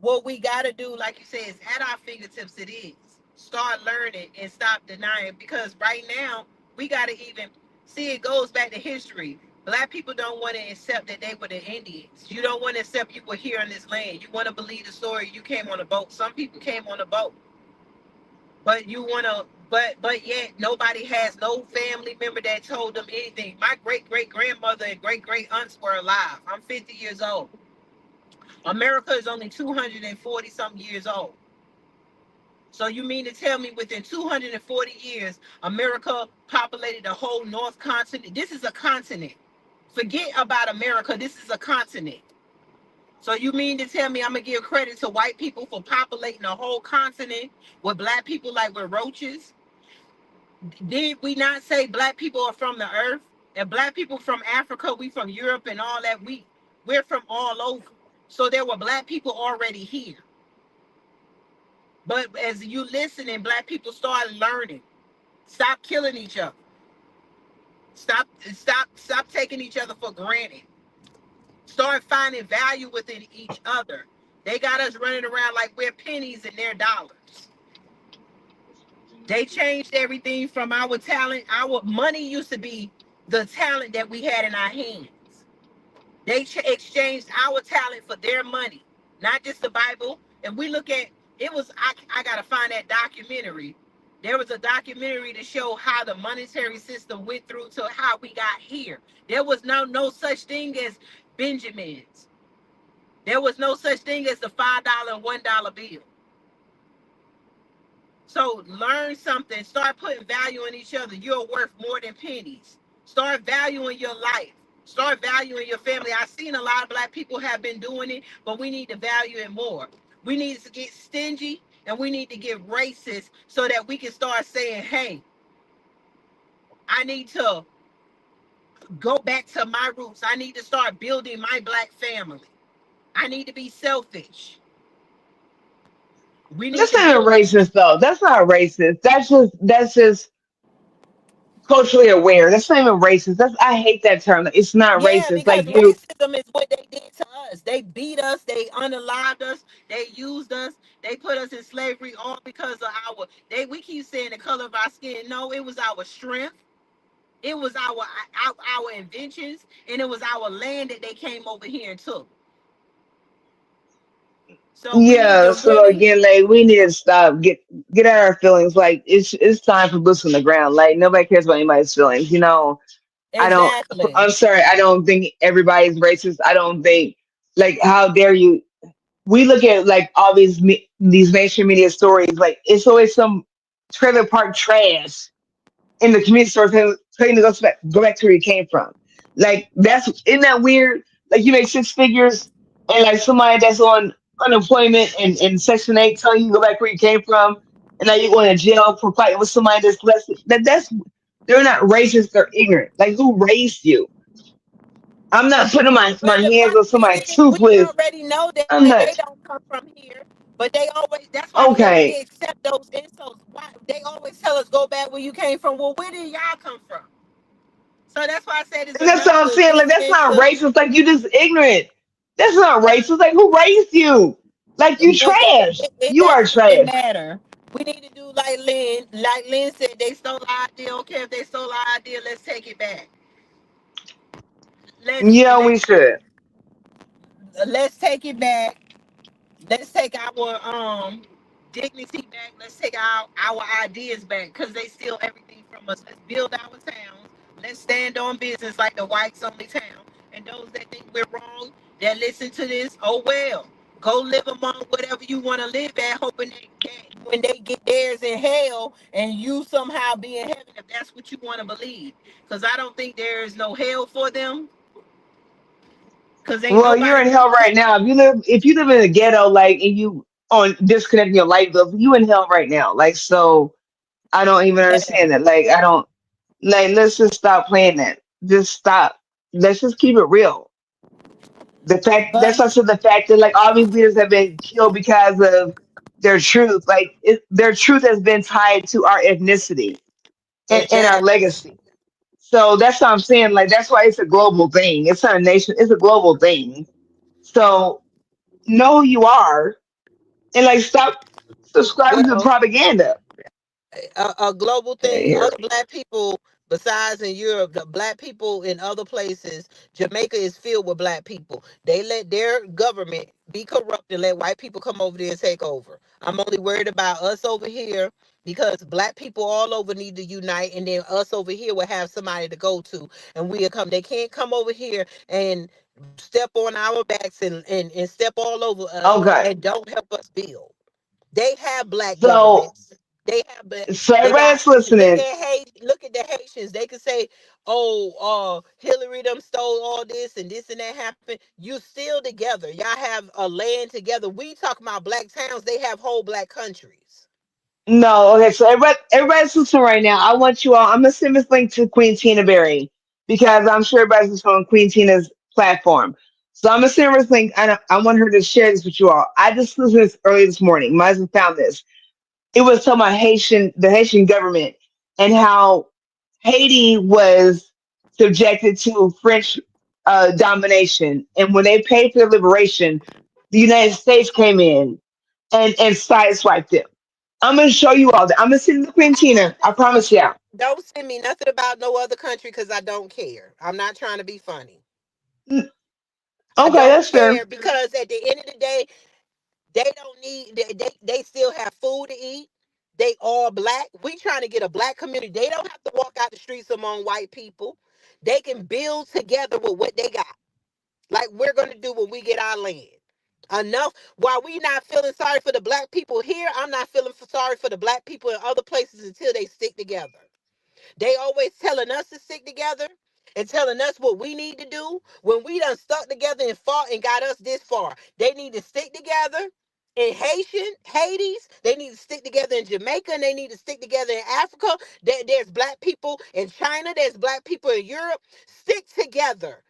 What we got to do, like you said, is at our fingertips. It is start learning and stop denying, because right now we got to even see, it goes back to history. Black people don't want to accept that they were the Indians. You don't want to accept you were here in this land. You want to believe the story. You came on a boat. Some people came on a boat, but you want to. But yet nobody has no family member that told them anything. My great great grandmother and great great aunts were alive. I'm 50 years old. America is only 240 something years old. So you mean to tell me within 240 years, America populated the whole North continent? This is a continent. Forget about America. This is a continent. So you mean to tell me I'm gonna give credit to white people for populating the whole continent with black people like we're roaches? Did we not say black people are from the earth? And black people from Africa, we from Europe and all that. We're from all over. So there were black people already here. But as you listen and black people start learning, stop killing each other. Stop taking each other for granted. Start finding value within each other. They got us running around like we're pennies and they're dollars. They changed everything from our talent. Our money used to be the talent that we had in our hands. They exchanged our talent for their money, not just the Bible. And we look at it was I gotta find that documentary. There was a documentary to show how the monetary system went through to how we got here. There was no such thing as Benjamins. There was no such thing as the $5 and $1 bill. So learn something. Start putting value in each other. You're worth more than pennies. Start valuing your life. Start valuing your family. I've seen a lot of black people have been doing it, but we need to value it more. We need to get stingy and we need to get racist so that we can start saying, hey, I need to go back to my roots. I need to start building my black family. I need to be selfish. We need That's to not even build. racist though. That's not racist. That's just culturally aware. That's not even racist. I hate that term. It's not Yeah, racist. because Like you racism is what they did to us. They beat us. They unalived us. They used us. They put us in slavery all because of our. They we keep saying the color of our skin. No, it was our strength. It was our inventions, and it was our land that they came over here and took. So we need Yeah, to so really again, like we need to stop, get out our feelings. Like it's time for boots on the ground. Like nobody cares about anybody's feelings. I don't. exactly, I'm sorry. I don't think everybody's racist. I don't think like how dare you. We look at like all these mainstream media stories. Like it's always some trailer park trash in the community store telling you to go back to where you came from. Like that's isn't that weird? Like you make six figures and like somebody that's on unemployment and Section 8 telling you to go back where you came from, and now you're going to jail for fighting with somebody that's less. That's they're not racist. They're ignorant. Like who raised you? I'm not putting my but hands on somebody we toothless. already know that I'm not they don't come from here. But they always. That's why I said we okay. accept those insults. Why they always tell us go back where you came from? Well, where did y'all come from? So that's why I said it's And that's what enough I'm to saying. Like dig that's not into. racist. Like you just ignorant. That's not racist. Like who raised you? Like you trash. It You are doesn't even trash. matter. We need to do like Lynn. Like Lynn said, they stole our idea. Okay, if they stole our idea, let's take it back. Let's Yeah, let, we should. let's take it back. Let's take our dignity back. Let's take our ideas back because they steal everything from us. Let's build our towns. Let's stand on business like the whites only town. And those that think we're wrong, that listen to this, oh well. Go live among whatever you want to live at, hoping that when they get theirs in hell and you somehow be in heaven, if that's what you want to believe. Because I don't think there is no hell for them. Because ain't Well, you're nobody in really hell right now. If you live in a ghetto, like and you on disconnecting your light bills, you in hell right now. Like so, I don't even yeah. understand that. Like I don't like. Let's just stop playing that. Just stop. Let's just keep it real. The fact But that's also the fact that like all these leaders have been killed because of their truth. Like their truth has been tied to our ethnicity and our exactly. legacy. So that's what I'm saying. Like that's why it's a global thing. It's not a nation. It's a global thing. So know who you are and like stop subscribing to the Well, propaganda. a global thing. Here. Other black people, besides in Europe, the black people in other places, Jamaica is filled with black people. They let their government be corrupt and let white people come over there and take over. I'm only worried about us over here because black people all over need to unite, and then us over here will have somebody to go to, and we'll come. They can't come over here and step on our backs and step all over us Okay. and don't help us build. They have black So governments. They have so they everybody got that's look listening, at look at the Haitians. They could say, "Oh, Hillary them stole all this and that happened." You still together. Y'all have a land together. We talk about black towns. They have whole black countries. no, okay, so everybody's listening right now. I want you all I'm gonna send this link to Queen Tina Berry because I'm sure everybody's listening on Queen Tina's platform. So I'm gonna send her this link and I want her to share this with you all. I just listened to this early this morning. My husband found this. It was talking about the Haitian government and how Haiti was subjected to French domination, and when they paid for their liberation, the United States came in and sideswiped them. I'm gonna show you all that. I'm gonna send it to Queen Tina. I promise you. Don't send me nothing about no other country because I don't care. I'm not trying to be funny. Mm, I okay, don't that's fair. care because at the end of the day, they don't need they still have food to eat. They all black. We trying to get a black community. They don't have to walk out the streets among white people. They can build together with what they got. Like we're gonna do when we get our land. Enough. While we not feeling sorry for the black people here, I'm not feeling sorry for the black people in other places until they stick together. They always telling us to stick together and telling us what we need to do when we done stuck together and fought and got us this far. They need to stick together in Hades. They need to stick together in Jamaica and they need to stick together in Africa. There's black people in China. There's black people in Europe. Stick together.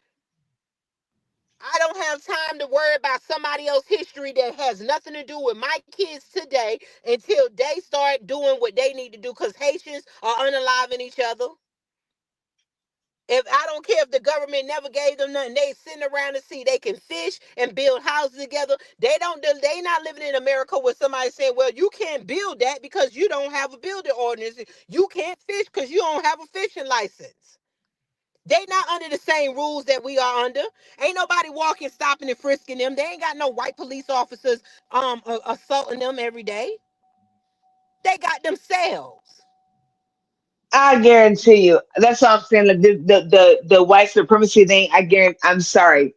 I don't have time to worry about somebody else's history that has nothing to do with my kids today until they start doing what they need to do because Haitians are unaliving each other. If I don't care if the government never gave them nothing, they sitting around the sea. They can fish and build houses together. They don't. They not living in America where somebody saying, "Well, you can't build that because you don't have a building ordinance. You can't fish because you don't have a fishing license." They not under the same rules that we are under. Ain't nobody walking, stopping, and frisking them. They ain't got no white police officers assaulting them every day. They got themselves. I guarantee you. That's what I'm saying. Like the white supremacy thing. I guarantee. I'm sorry.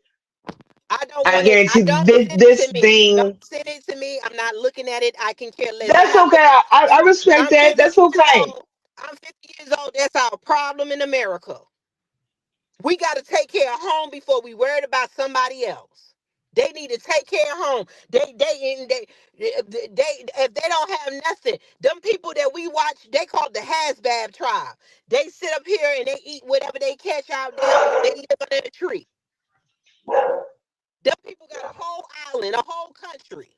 I don't I want it. I guarantee don't this send it this to me. Don't thing. send it to me. I'm not looking at it. I can care less. That's okay. I respect I'm that. 50 That's years okay. old. I'm 50 years old. That's our problem in America. We got to take care of home before we worried about somebody else. They need to take care of home. They if they don't have nothing, them people that we watch, they called the Hasbab tribe. They sit up here and they eat whatever they catch out there. They live under a tree. Them people got a whole island, a whole country.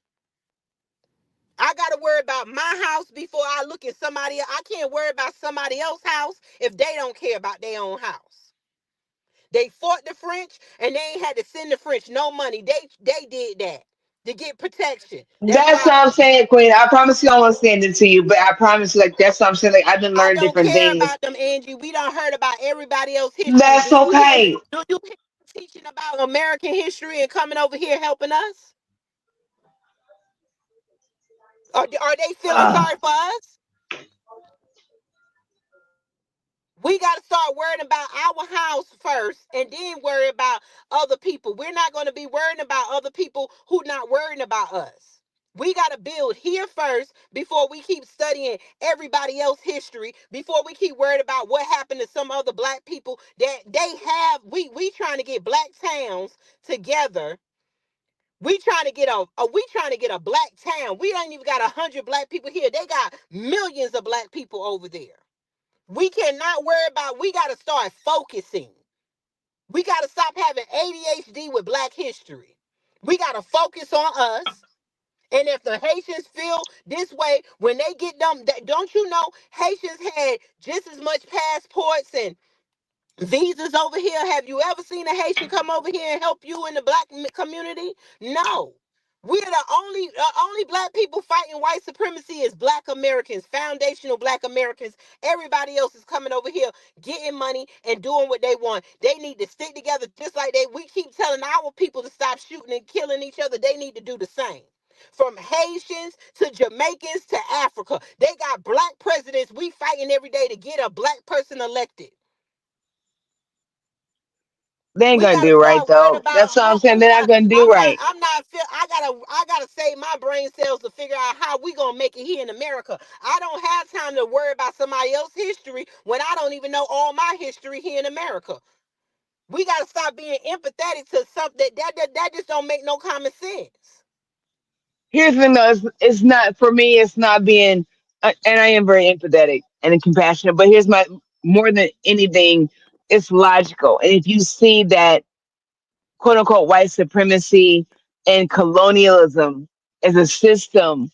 I gotta worry about my house before I look at somebody else. I can't worry about somebody else's house if they don't care about their own house. They fought the French and they ain't had to send the French no money. They did that to get protection. That's That's why what I'm saying, Queen. I promise you I won't send it to you, but I promise you, like that's what I'm saying. Like I've been I learning don't different care things. about them, Angie. We don't heard about everybody else's history. That's okay. Do you hear them teaching about American history and coming over here helping us? Or are they feeling sorry for us? We got to start worrying about our house first and then worry about other people. We're not going to be worrying about other people who not worrying about us. We got to build here first before we keep studying everybody else's history, before we keep worried about what happened to some other black people that they have. We trying to get black towns together. We trying to get a black town. We ain't even got 100 black people here. They got millions of black people over there. We cannot worry about, we got to start focusing. We got to stop having ADHD with black history. We got to focus on us. And if the Haitians feel this way, when they get them, don't you know Haitians had just as much passports and visas over here? Have you ever seen a Haitian come over here and help you in the black community? No. We're the only black people fighting white supremacy is black Americans, foundational black Americans. Everybody else is coming over here getting money and doing what they want. They need to stick together just like we keep telling our people to stop shooting and killing each other. They need to do the same. From Haitians to Jamaicans to Africa. They got black presidents. We fighting every day to get a black person elected. They ain't We gonna gotta do right start worrying though. about That's what I'm how saying. we They're not got. gonna do right. I'm not feel. I gotta save my brain cells to figure out how we gonna make it here in America. I don't have time to worry about somebody else's history when I don't even know all my history here in America. We gotta stop being empathetic to something that just don't make no common sense. Here's the thing though, it's not for me, it's not being and I am very empathetic and compassionate, but here's my more than anything, it's logical. And if you see that quote unquote white supremacy and colonialism as a system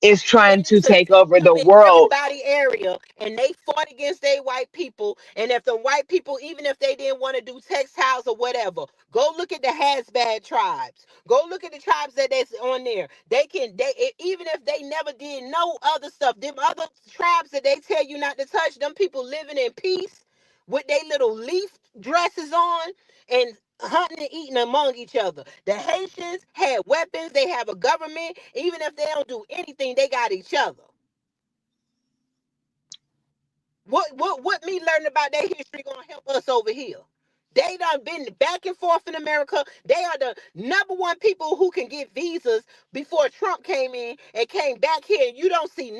is trying And to it's a take over system the in world, everybody area, and they fought against their white people. And if the white people, even if they didn't want to do textiles or whatever, go look at the Hasbad tribes. Go look at the tribes that's on there. They can, even if they never did no other stuff, them other tribes that they tell you not to touch, them people living in peace with their little leaf dresses on and hunting and eating among each other. The Haitians had weapons, they have a government. Even if they don't do anything, they got each other. What me learning about their history gonna help us over here? They done been back and forth in America. They are the number one people who can get visas before Trump came in and came back here. And you don't see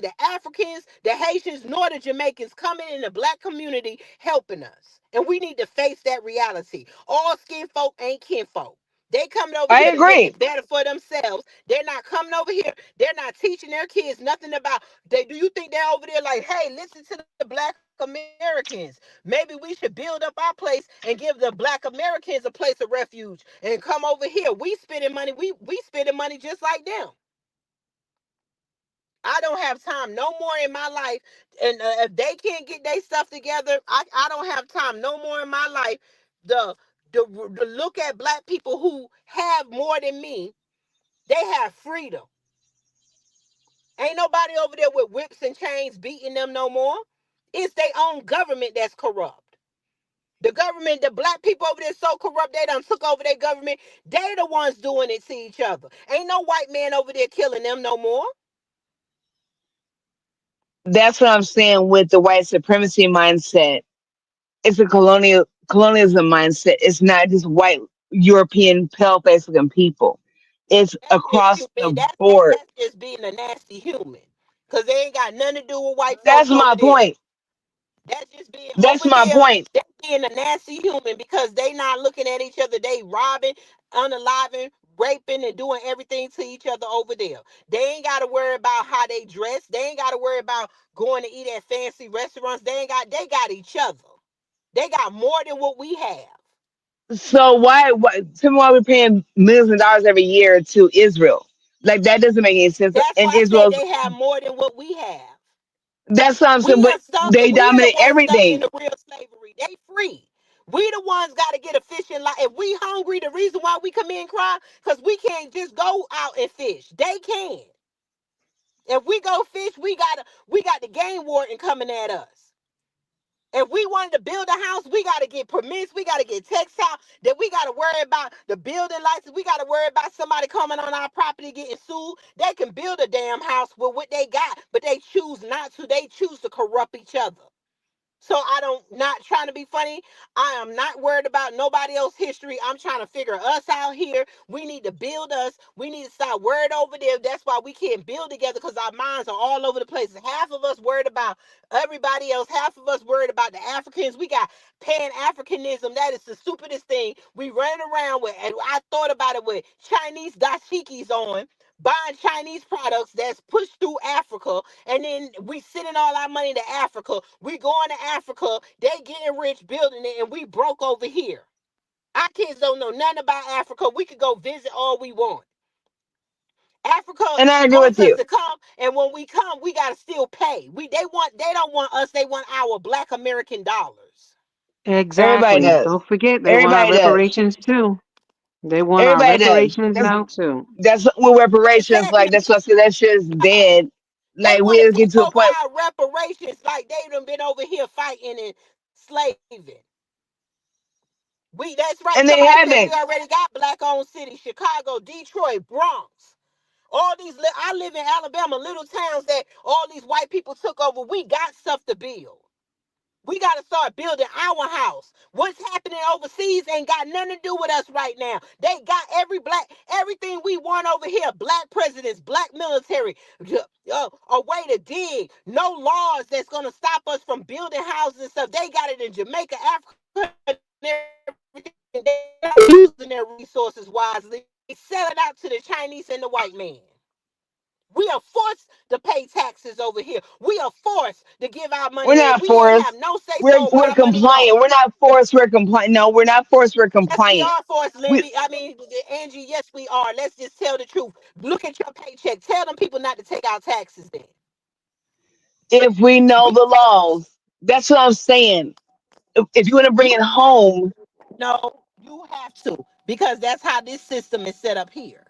the Africans, the Haitians, nor the Jamaicans coming in the black community helping us. And we need to face that reality. All skin folk ain't kinfolk. They coming over I here to make agree. it better for themselves. They're not coming over here. They're not teaching their kids nothing about. Do you think they're over there like, hey, listen to the black Americans? Maybe we should build up our place and give the black Americans a place of refuge and come over here. We spending money. We spending money just like them. I don't have time no more in my life. And if they can't get their stuff together, I don't have time no more in my life. The, the look at black people who have more than me, they have freedom. Ain't nobody over there with whips and chains beating them no more. It's their own government that's corrupt. The government, the black people over there so corrupt, they done took over their government. They the ones doing it to each other. Ain't no white man over there killing them no more. That's what I'm saying with the white supremacy mindset. It's a colonialism mindset. It's not just white European pale face looking people. It's That's just across human. the That's that, board. that's just being a nasty human. Cause they ain't got nothing to do with white That's folks over my there. point. That's just being That's over my there. point. They being a nasty human because they not looking at each other. They robbing, unaliving, raping, and doing everything to each other over there. They ain't got to worry about how they dress. They ain't got to worry about going to eat at fancy restaurants. They ain't got. They got each other. They got more than what we have. So why tell me why we're paying millions of dollars every year to Israel? Like that doesn't make any sense. That's And why I say Israel's they have more than what we have. that's what I'm saying, We but are stuck. they We are the dominate ones stuck in everything. the real slavery. They free. We the ones got to get a fishing line. If we hungry, the reason why we come in and cry, because we can't just go out and fish. They can. If we go fish, we got the game warden coming at us. If we wanted to build a house, we got to get permits. We got to get textile. Then we got to worry about the building license. We got to worry about somebody coming on our property getting sued. They can build a damn house with what they got, but they choose not to. They choose to corrupt each other. So I don't, not trying to be funny. I am not worried about nobody else's history. I'm trying to figure us out here. We need to build us. We need to start worried over there. That's why we can't build together because our minds are all over the place. Half of us worried about everybody else. Half of us worried about the Africans. We got Pan-Africanism. That is the stupidest thing. We running around with, and I thought about it with Chinese dashikis on, buying Chinese products that's pushed through Africa, and then we sending all our money to Africa. We going to Africa, they getting rich building it, and we broke over here. Our kids don't know nothing about Africa. We could go visit all we want. Africa And I agree with wants us you. to come, and when we come, we gotta still pay. They don't want us, they want our black American dollars. Everybody Exactly. does. Don't forget they want our Everybody does. reparations too. They want our Everybody does. reparations now too. That's what reparations like. Exactly. That's what I said. That shit's dead. They Like want to we get take to a over point, our reparations like they done been over here fighting and slaving. That's right. and they Somebody said we haven't. already got black owned cities, Chicago, Detroit, Bronx. All these I live in Alabama, little towns that all these white people took over. We got stuff to build. We got to start building our house. What's happening overseas ain't got nothing to do with us right now. They got everything we want over here. Black presidents, black military, a way to dig. No laws that's going to stop us from building houses and stuff. They got it in Jamaica, Africa, and everything. They're not using their resources wisely. They sell it out to the Chinese and the white man. We are forced to pay taxes over here. We are forced to give our We're money in. not We ain't have forced. no say We're so where we're our money go. compliant. We're not forced. We're compliant. No, we're not forced. We're Yes, we compliant. are forced, We Libby. I mean, Angie, yes, we are. Let's just tell the truth. Look at your paycheck. Tell them people not to take out taxes then. if we know We the forced. laws. That's what I'm saying. If you want to bring You it have home, no, you have to. Because that's how this system is set up here.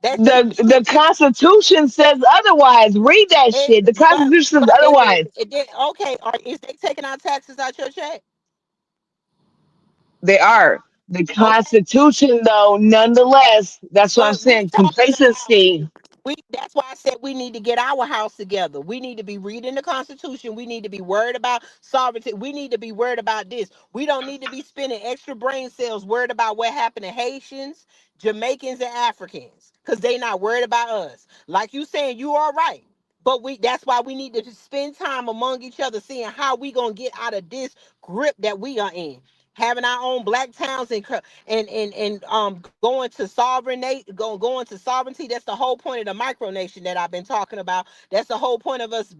That system the Constitution says otherwise. Read that it, shit. The but Constitution says but otherwise. it did okay. Is they taking out taxes out your check? They are. The Okay. Constitution, though, nonetheless, that's what I'm But we saying. talking about Complacency. that's why I said we need to get our house together. We need to be reading the Constitution. We need to be worried about sovereignty. We need to be worried about this. We don't need to be spending extra brain cells worried about what happened to Haitians, Jamaicans, and Africans. Because they not worried about us. Like you saying, you are right. But that's why we need to just spend time among each other, seeing how we gonna get out of this grip that we are in. Having our own black towns and going to going to sovereignty. That's the whole point of the micronation that I've been talking about. That's the whole point of us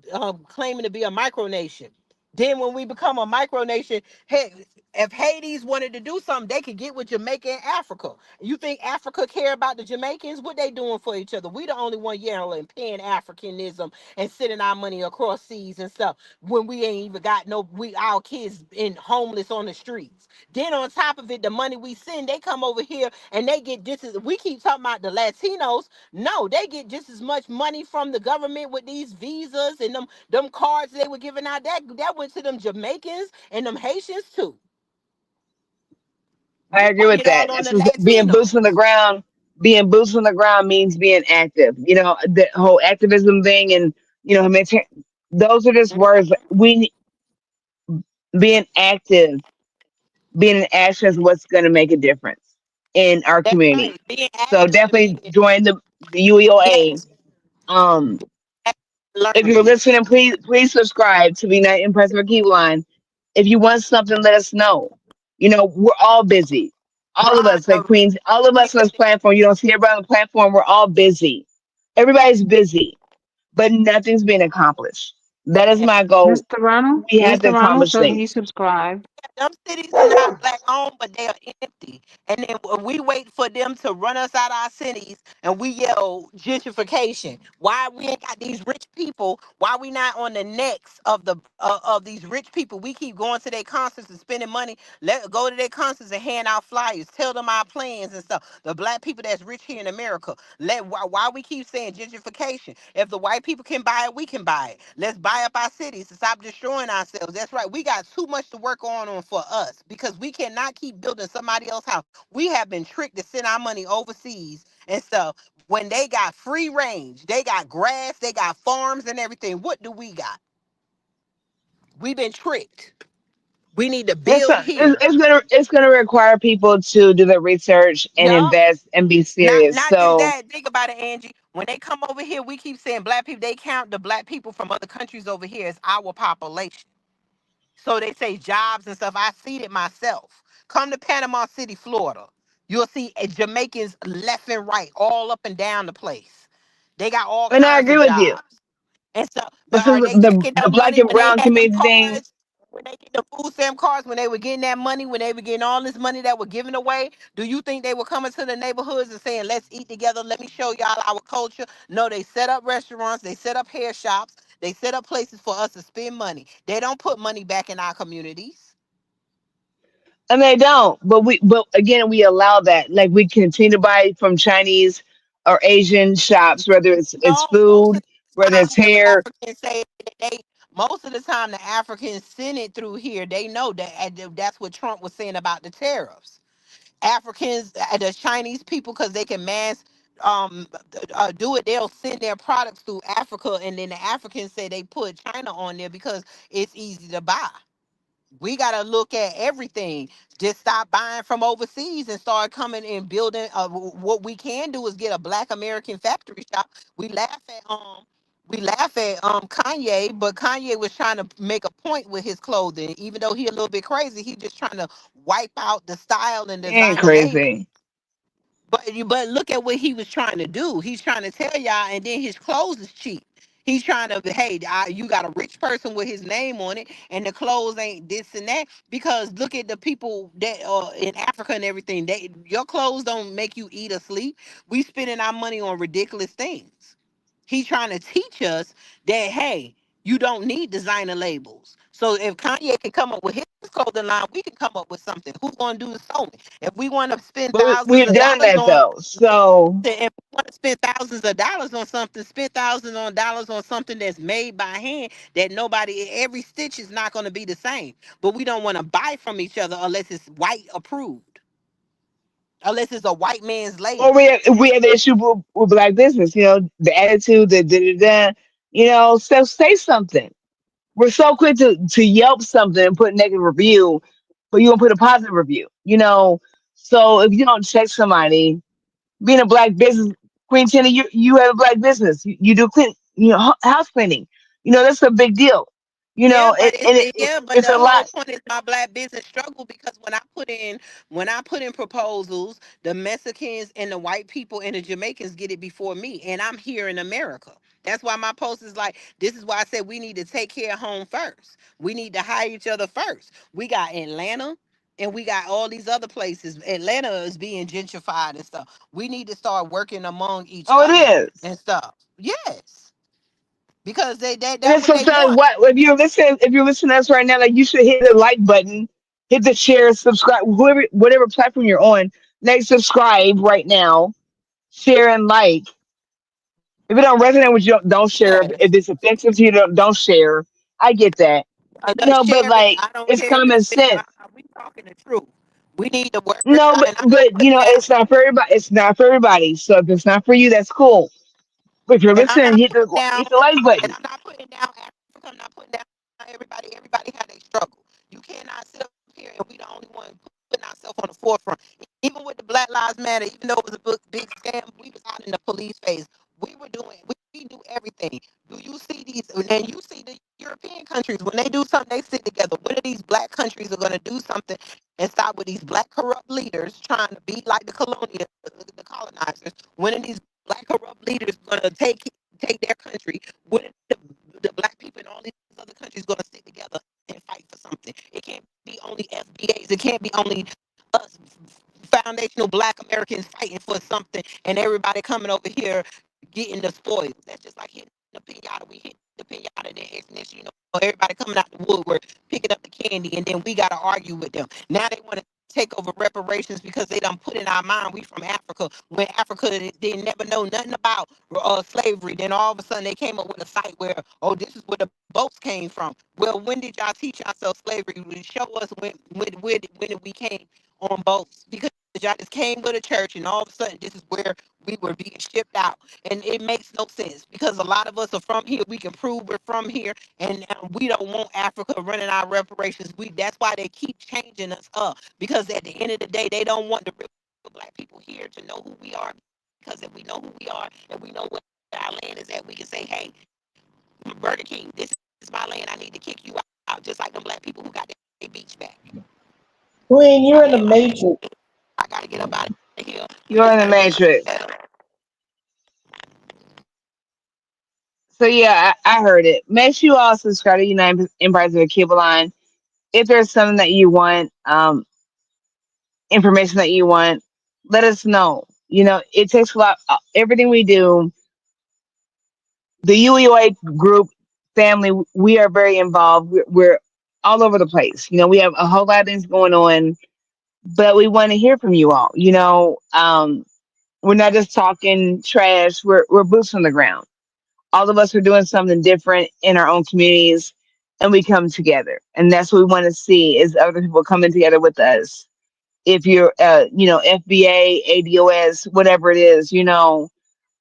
claiming to be a micronation. Then when we become a micronation, hey, if Hades wanted to do something, they could get with Jamaica and Africa. You think Africa care about the Jamaicans? What they doing for each other? We the only one yelling pan Africanism and sending our money across seas and stuff when we ain't even got no we our kids in homeless on the streets. Then on top of it, the money we send, they come over here and they get just as we keep talking about the Latinos. No, they get just as much money from the government with these visas and them cards they were giving out. That went to them Jamaicans and them Haitians too. I We agree putting with it all that. on That's the what being boots on the Latinos. ground. Being boots on the ground means being active. You know, the whole activism thing, and those are just words. Being active, being in action is what's going to make a difference in our That's community. right. Being So active and definitely being join the UEOA. yes, Um, if you're learning. listening, please subscribe to be not impressed with Key Line. If you want something, let us know. You know, we're all busy. All of Right. us, like Queens, all of us on this platform. You don't see everybody on the platform. We're all busy. Everybody's busy, but nothing's being accomplished. That is my goal. We have to Mr. Ronald accomplish said he things. subscribed. Them cities are not black owned, but they are empty. And then we wait for them to run us out of our cities and we yell gentrification. Why we ain't got these rich people? Why we not on the necks of the of these rich people? We keep going to their concerts and spending money. Let go to their concerts and hand out flyers, tell them our plans and stuff. The black people that's rich here in America. Why we keep saying gentrification? If the white people can buy it, we can buy it. Let's buy up our cities to stop destroying ourselves. That's right. We got too much to work on for us because we cannot keep building somebody else's house. We have been tricked to send our money overseas and stuff when they got free range. They got grass, they got farms and everything. What do we got? We've been tricked. We need to It's, build a, it's, here. it's gonna require people to do the research and Yup. invest and be Not serious. not just So that. Think about it, Angie. When they come over here, we keep saying black people. They count the black people from other countries over here as our population. So they say jobs and stuff. I seen it myself. Come to Panama City, Florida. You'll see Jamaicans left and right, all up and down the place. They got all and I kinds agree of with you. jobs. And so, but This is are they the taking the that black money and when they brown had them community thing. cards? When they get the food stamp cards, when they were getting that money, when they were getting all this money that were given away, do you think they were coming to the neighborhoods and saying, let's eat together, let me show y'all our culture? No, they set up restaurants, they set up hair shops, they set up places for us to spend money. They don't put money back in our communities. And they don't. But again we allow that. Like we continue to buy from Chinese or Asian shops, whether it's No, most food, of the whether time it's the hair. Africans say that most of the time the Africans send it through here. They know that that's what Trump was saying about the tariffs. Africans, the Chinese people, because they can mass do it, they'll send their products through Africa, and then the Africans say they put China on there because it's easy to buy. We got to look at everything. Just stop buying from overseas and start coming and building. What we can do is get a Black American factory shop. We laugh at Kanye, but Kanye was trying to make a point with his clothing. Even though he a little bit crazy, he just trying to wipe out the style and He ain't designer label. crazy. But look at what he was trying to do. He's trying to tell y'all, and then his clothes is cheap. He's trying to, hey, you got a rich person with his name on it, and the clothes ain't this and that. Because look at the people that in Africa and everything. Your clothes don't make you eat or sleep. We spending our money on ridiculous things. He's trying to teach us that, hey, you don't need designer labels. So if Kanye can come up with his clothing line, we can come up with something. Who's gonna do the sewing? If we want to spend But thousands we've of done dollars that on, though. So if we want to spend thousands of dollars on something, spend thousands on dollars on something that's made by hand that nobody, every stitch is not going to be the same. But we don't want to buy from each other unless it's white approved, unless it's a white man's or label. we have the issue with black business, the attitude, the da da da, so say something. We're so quick to yelp something and put a negative review, but you won't put a positive review. So if you don't check somebody, being a black business, Queen Tina, you have a black business. You do house cleaning. That's a big deal. You Yeah, know, but it's yeah, but it's the a whole lot. point is my black business struggle because when I put in proposals, the Mexicans and the white people and the Jamaicans get it before me, and I'm here in America. That's why my post is like, this is why I said we need to take care of home first. We need to hire each other first. We got Atlanta and we got all these other places. Atlanta is being gentrified and stuff. We need to start working among each Oh, it other is. and stuff. Yes. Because And that's it's what so they sad. want. What if you're listening to us right now? Like, you should hit the like button, hit the share, subscribe, whatever platform you're on. Like, subscribe right now, share and like. If it don't resonate with you, don't share. Yes. If it's offensive to you, don't share. I get that, Just but share it. like, I don't it's care if common it's big. sense. We talking the truth. We need to work, No, and I'm not putting down. it's not for everybody. It's not for everybody. So if it's not for you, that's cool. But if you're And I'm listening, not putting down. hit the like And button. I'm not putting down Africa. I'm not putting down everybody. Everybody had a struggle. You cannot sit up here and we the only one putting ourselves on the forefront. Even with the Black Lives Matter, even though it was a big scam, we was out in the police phase. We were doing. We do everything. Do you see these? And you see the European countries when they do something, they stick together. When are these black countries are going to do something and stop with these black corrupt leaders trying to be like the colonizers? When are these black corrupt leaders going to take their country? When are the black people in all these other countries going to stick together and fight for something? It can't be only FBAs. It can't be only us foundational black Americans fighting for something and everybody coming over here getting the spoils. That's just like hitting the pinata. We hit the pinata, and then next, everybody coming out the woodwork, picking up the candy, and then we got to argue with them. Now they want to take over reparations because they done put in our mind we from Africa. When Africa they never know nothing about slavery, then all of a sudden they came up with a site where, oh, this is where the boats came from. Well, when did y'all teach yourself slavery? Show us when we came on boats, because y'all just came with a church and all of a sudden this is where we were being shipped out. And it makes no sense because a lot of us are from here. We can prove we're from here, and we don't want Africa running our reparations. That's why they keep changing us up, because at the end of the day, they don't want the real black people here to know who we are. Because if we know who we are and we know where our land is at, we can say, hey, Burger King, this is my land. I need to kick you out, just like the black people who got their beach back. Queen, I you're in the land my plane. matrix. I gotta get up out of here. I You're just in the gotta get matrix. settled. So yeah, I heard it. Make sure you all subscribe to United Empires of the Cable Line. If there's something that you want, information that you want, let us know. It takes a lot. Everything we do, the UEOA group family, we are very involved. We're all over the place. We have a whole lot of things going on, but we want to hear from you all. We're not just talking trash. We're boots on the ground. All of us are doing something different in our own communities, and we come together. And that's what we want to see, is other people coming together with us. If you're FBA, ADOS, whatever it is,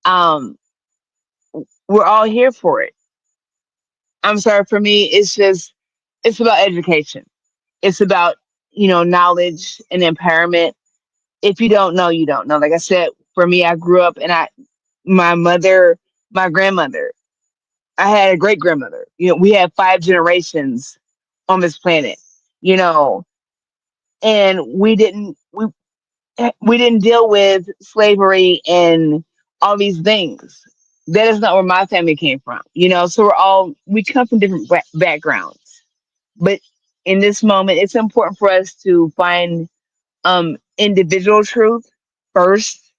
um we're all here for it. I'm sorry, for me, it's about education. It's about knowledge and empowerment. If you don't know, you don't know. Like I said, for me, I grew up, and my mother, my grandmother, I had a great grandmother. We had 5 generations on this planet. You know, and we didn't deal with slavery and all these things. That is not where my family came from. So we come from different backgrounds. But in this moment, it's important for us to find individual truth first,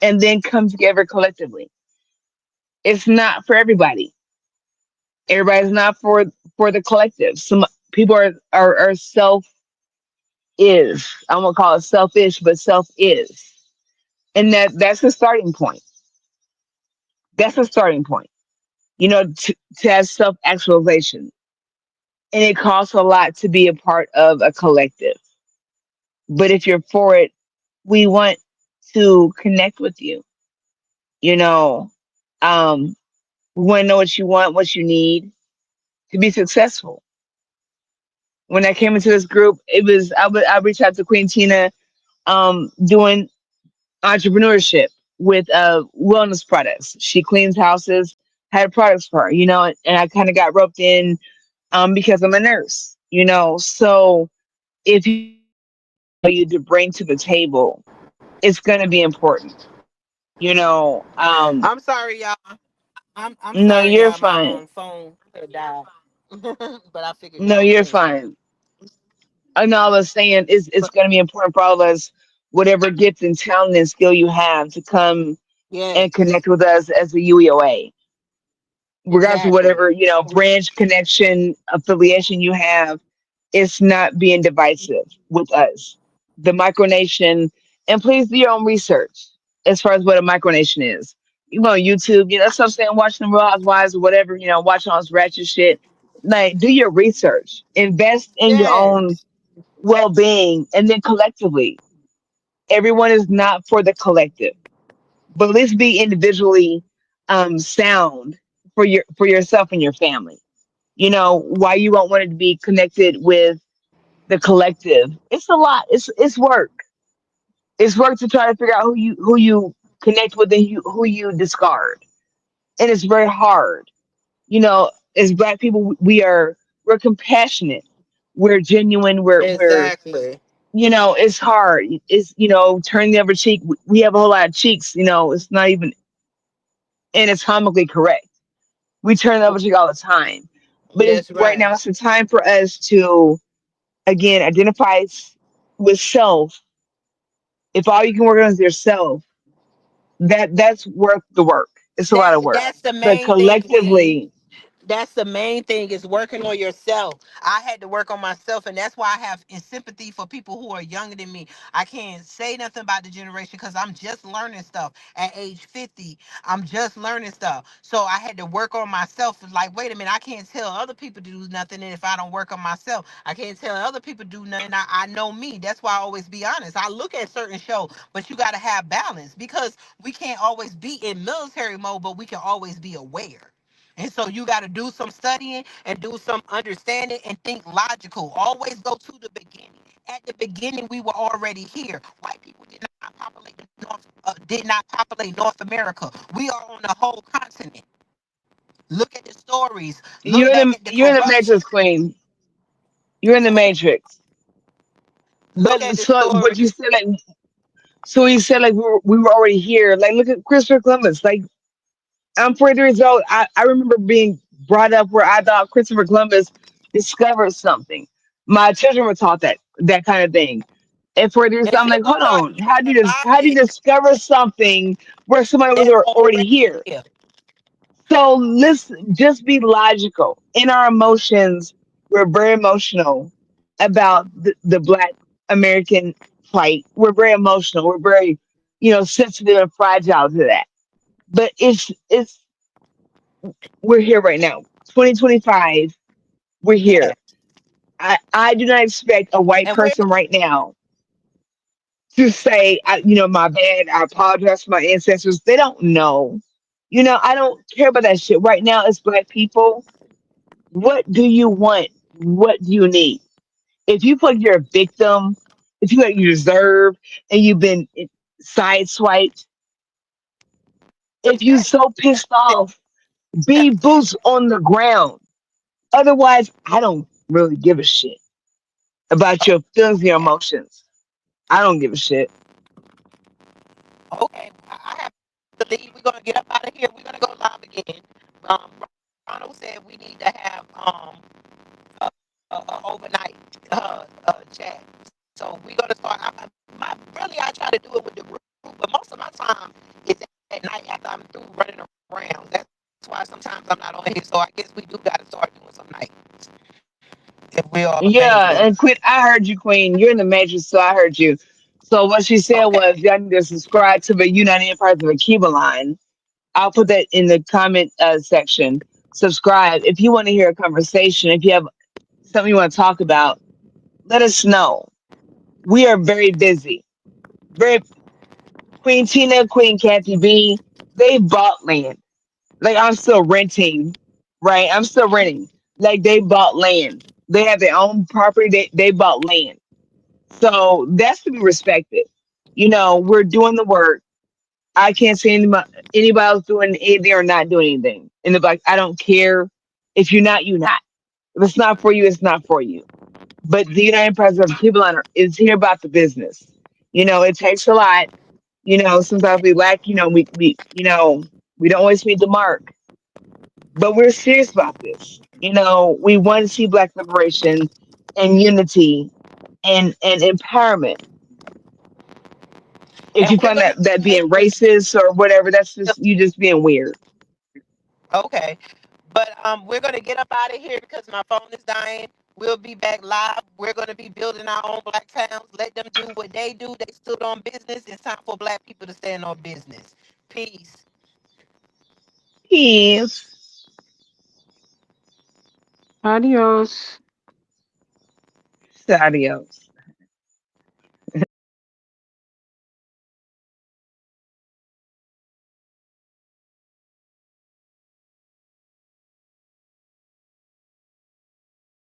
and then come together collectively. It's not for everybody. Everybody's not for the collective. Some people are self is. I'm gonna call it selfish, but self is. And that's the starting point. That's the starting point. To have self actualization. And it costs a lot to be a part of a collective. But if you're for it, we want to connect with you. You know, um, we want to know what you want, what you need to be successful. When I came into this group, I reached out to Queen Tina, doing entrepreneurship with wellness products. She cleans houses, had products for her, and I kind of got roped in because I'm a nurse, so if you you to bring to the table, it's going to be important, I'm sorry, y'all. I'm no, sorry, you're y'all. My fine. phone had died, but I figured No, y'all was you're saying something. fine. I know I was saying it's But going to be important for all of us, whatever gift and talent and skill you have, to come and yes, connect with us as the UEOA, regardless of exactly. whatever, branch connection affiliation you have. It's not being divisive with us. The micronation, and please do your own research as far as what a micronation is. You go on YouTube, that's what I'm saying, watching the Real Housewives or whatever, watching all this ratchet shit. Like, do your research, invest in your own Yes, well being, and then collectively. Everyone is not for the collective, but let's be individually sound for yourself and your family. Why you won't want to be connected with the collective. It's a lot. It's work. It's work to try to figure out who you connect with and who you discard. And it's very hard. As Black people, we're compassionate. We're genuine. We're exactly. it's hard. It's turn the other cheek. We have a whole lot of cheeks. It's not even anatomically correct. We turn the other cheek all the time. But That's right right. now, it's the time for us to again identify with self. If all you can work on is yourself, that's worth the work. It's a lot That of work. that's the But main thing, Queen. collectively, That's the main thing, is working on yourself. I had to work on myself, and that's why I have sympathy for people who are younger than me. I can't say nothing about the generation because I'm just learning stuff at age 50. I'm just learning stuff, so I had to work on myself. Like, wait a minute, I can't tell other people to do nothing, and if I don't work on myself, I can't tell other people to do nothing. I know me. That's why I always be honest. I look at certain shows, but you got to have balance, because we can't always be in military mode, but we can always be aware. And so you got to do some studying and do some understanding and think logical. Always go to the beginning. At the beginning, we were already here. White people did not populate North America. We are on the whole continent. Look at the stories. Look you're back the at the you're in the corruption. matrix, queen. You're in the matrix. Look But at the so story. what you said, like, so you said, like, we were already here. Like, look at Christopher Columbus. Like, I'm 43 years old. I remember being brought up where I thought Christopher Columbus discovered something. My children were taught that kind of thing. And for years, And I'm like, people hold are on, here how do you alive discover something where somebody was that's already already here? here. So let's just be logical in our emotions. We're very emotional about the Black American plight. We're very emotional. We're very, sensitive and fragile to that. But it's we're here right now. 2025, we're Yeah. here. I do not expect a white And we're person right now to say, my bad, I apologize for my ancestors. They don't know. I don't care about that shit. Right now, it's Black people. What do you want? What do you need? If you feel like you're a victim, if you feel like you deserve and you've been sideswiped, if you exactly. so pissed off, be boots on the ground. Otherwise, I don't really give a shit about your feelings and your emotions. I don't give a shit. Okay, I have to leave. We're gonna get up out of here. We're gonna go live again. Um, Ronald said we need to have a overnight chat. So we're gonna start. Really, I try to do it with the group, but most of my time is at night after I'm through running around. That's why sometimes I'm not on here. So I guess we do gotta start doing some nights if we're all Yeah, available. and Queen, I heard you, Queen. You're in the Matrix, so I heard you. So what she said was, Okay. y'all need to subscribe to the United Empires of Akiba line. I'll put that in the comment section. Subscribe if you want to hear a conversation. If you have something you want to talk about, let us know. We are very busy. Very Queen Tina, Queen Kathy B. They bought land. Like, I'm still renting, right? I'm still renting. Like, they bought land. They have their own property. They bought land. So that's to be respected. We're doing the work. I can't see anybody else doing anything or not doing anything. And they're like, I don't care. If you're not, you're not. If it's not for you, it's not for you. But the United Press of people on is here about the business. It takes a lot. Sometimes we lack, we don't always meet the mark, but we're serious about this. We want to see Black liberation and unity and empowerment. If And you we're find gonna that make being racist or whatever, that's just you just being weird. okay. But we're gonna get up out of here because my phone is dying. We'll be back live. We're gonna be building our own black towns. Let them do what they do. They stood on business. It's time for black people to stand on business. Peace. Peace. Adios. Adios.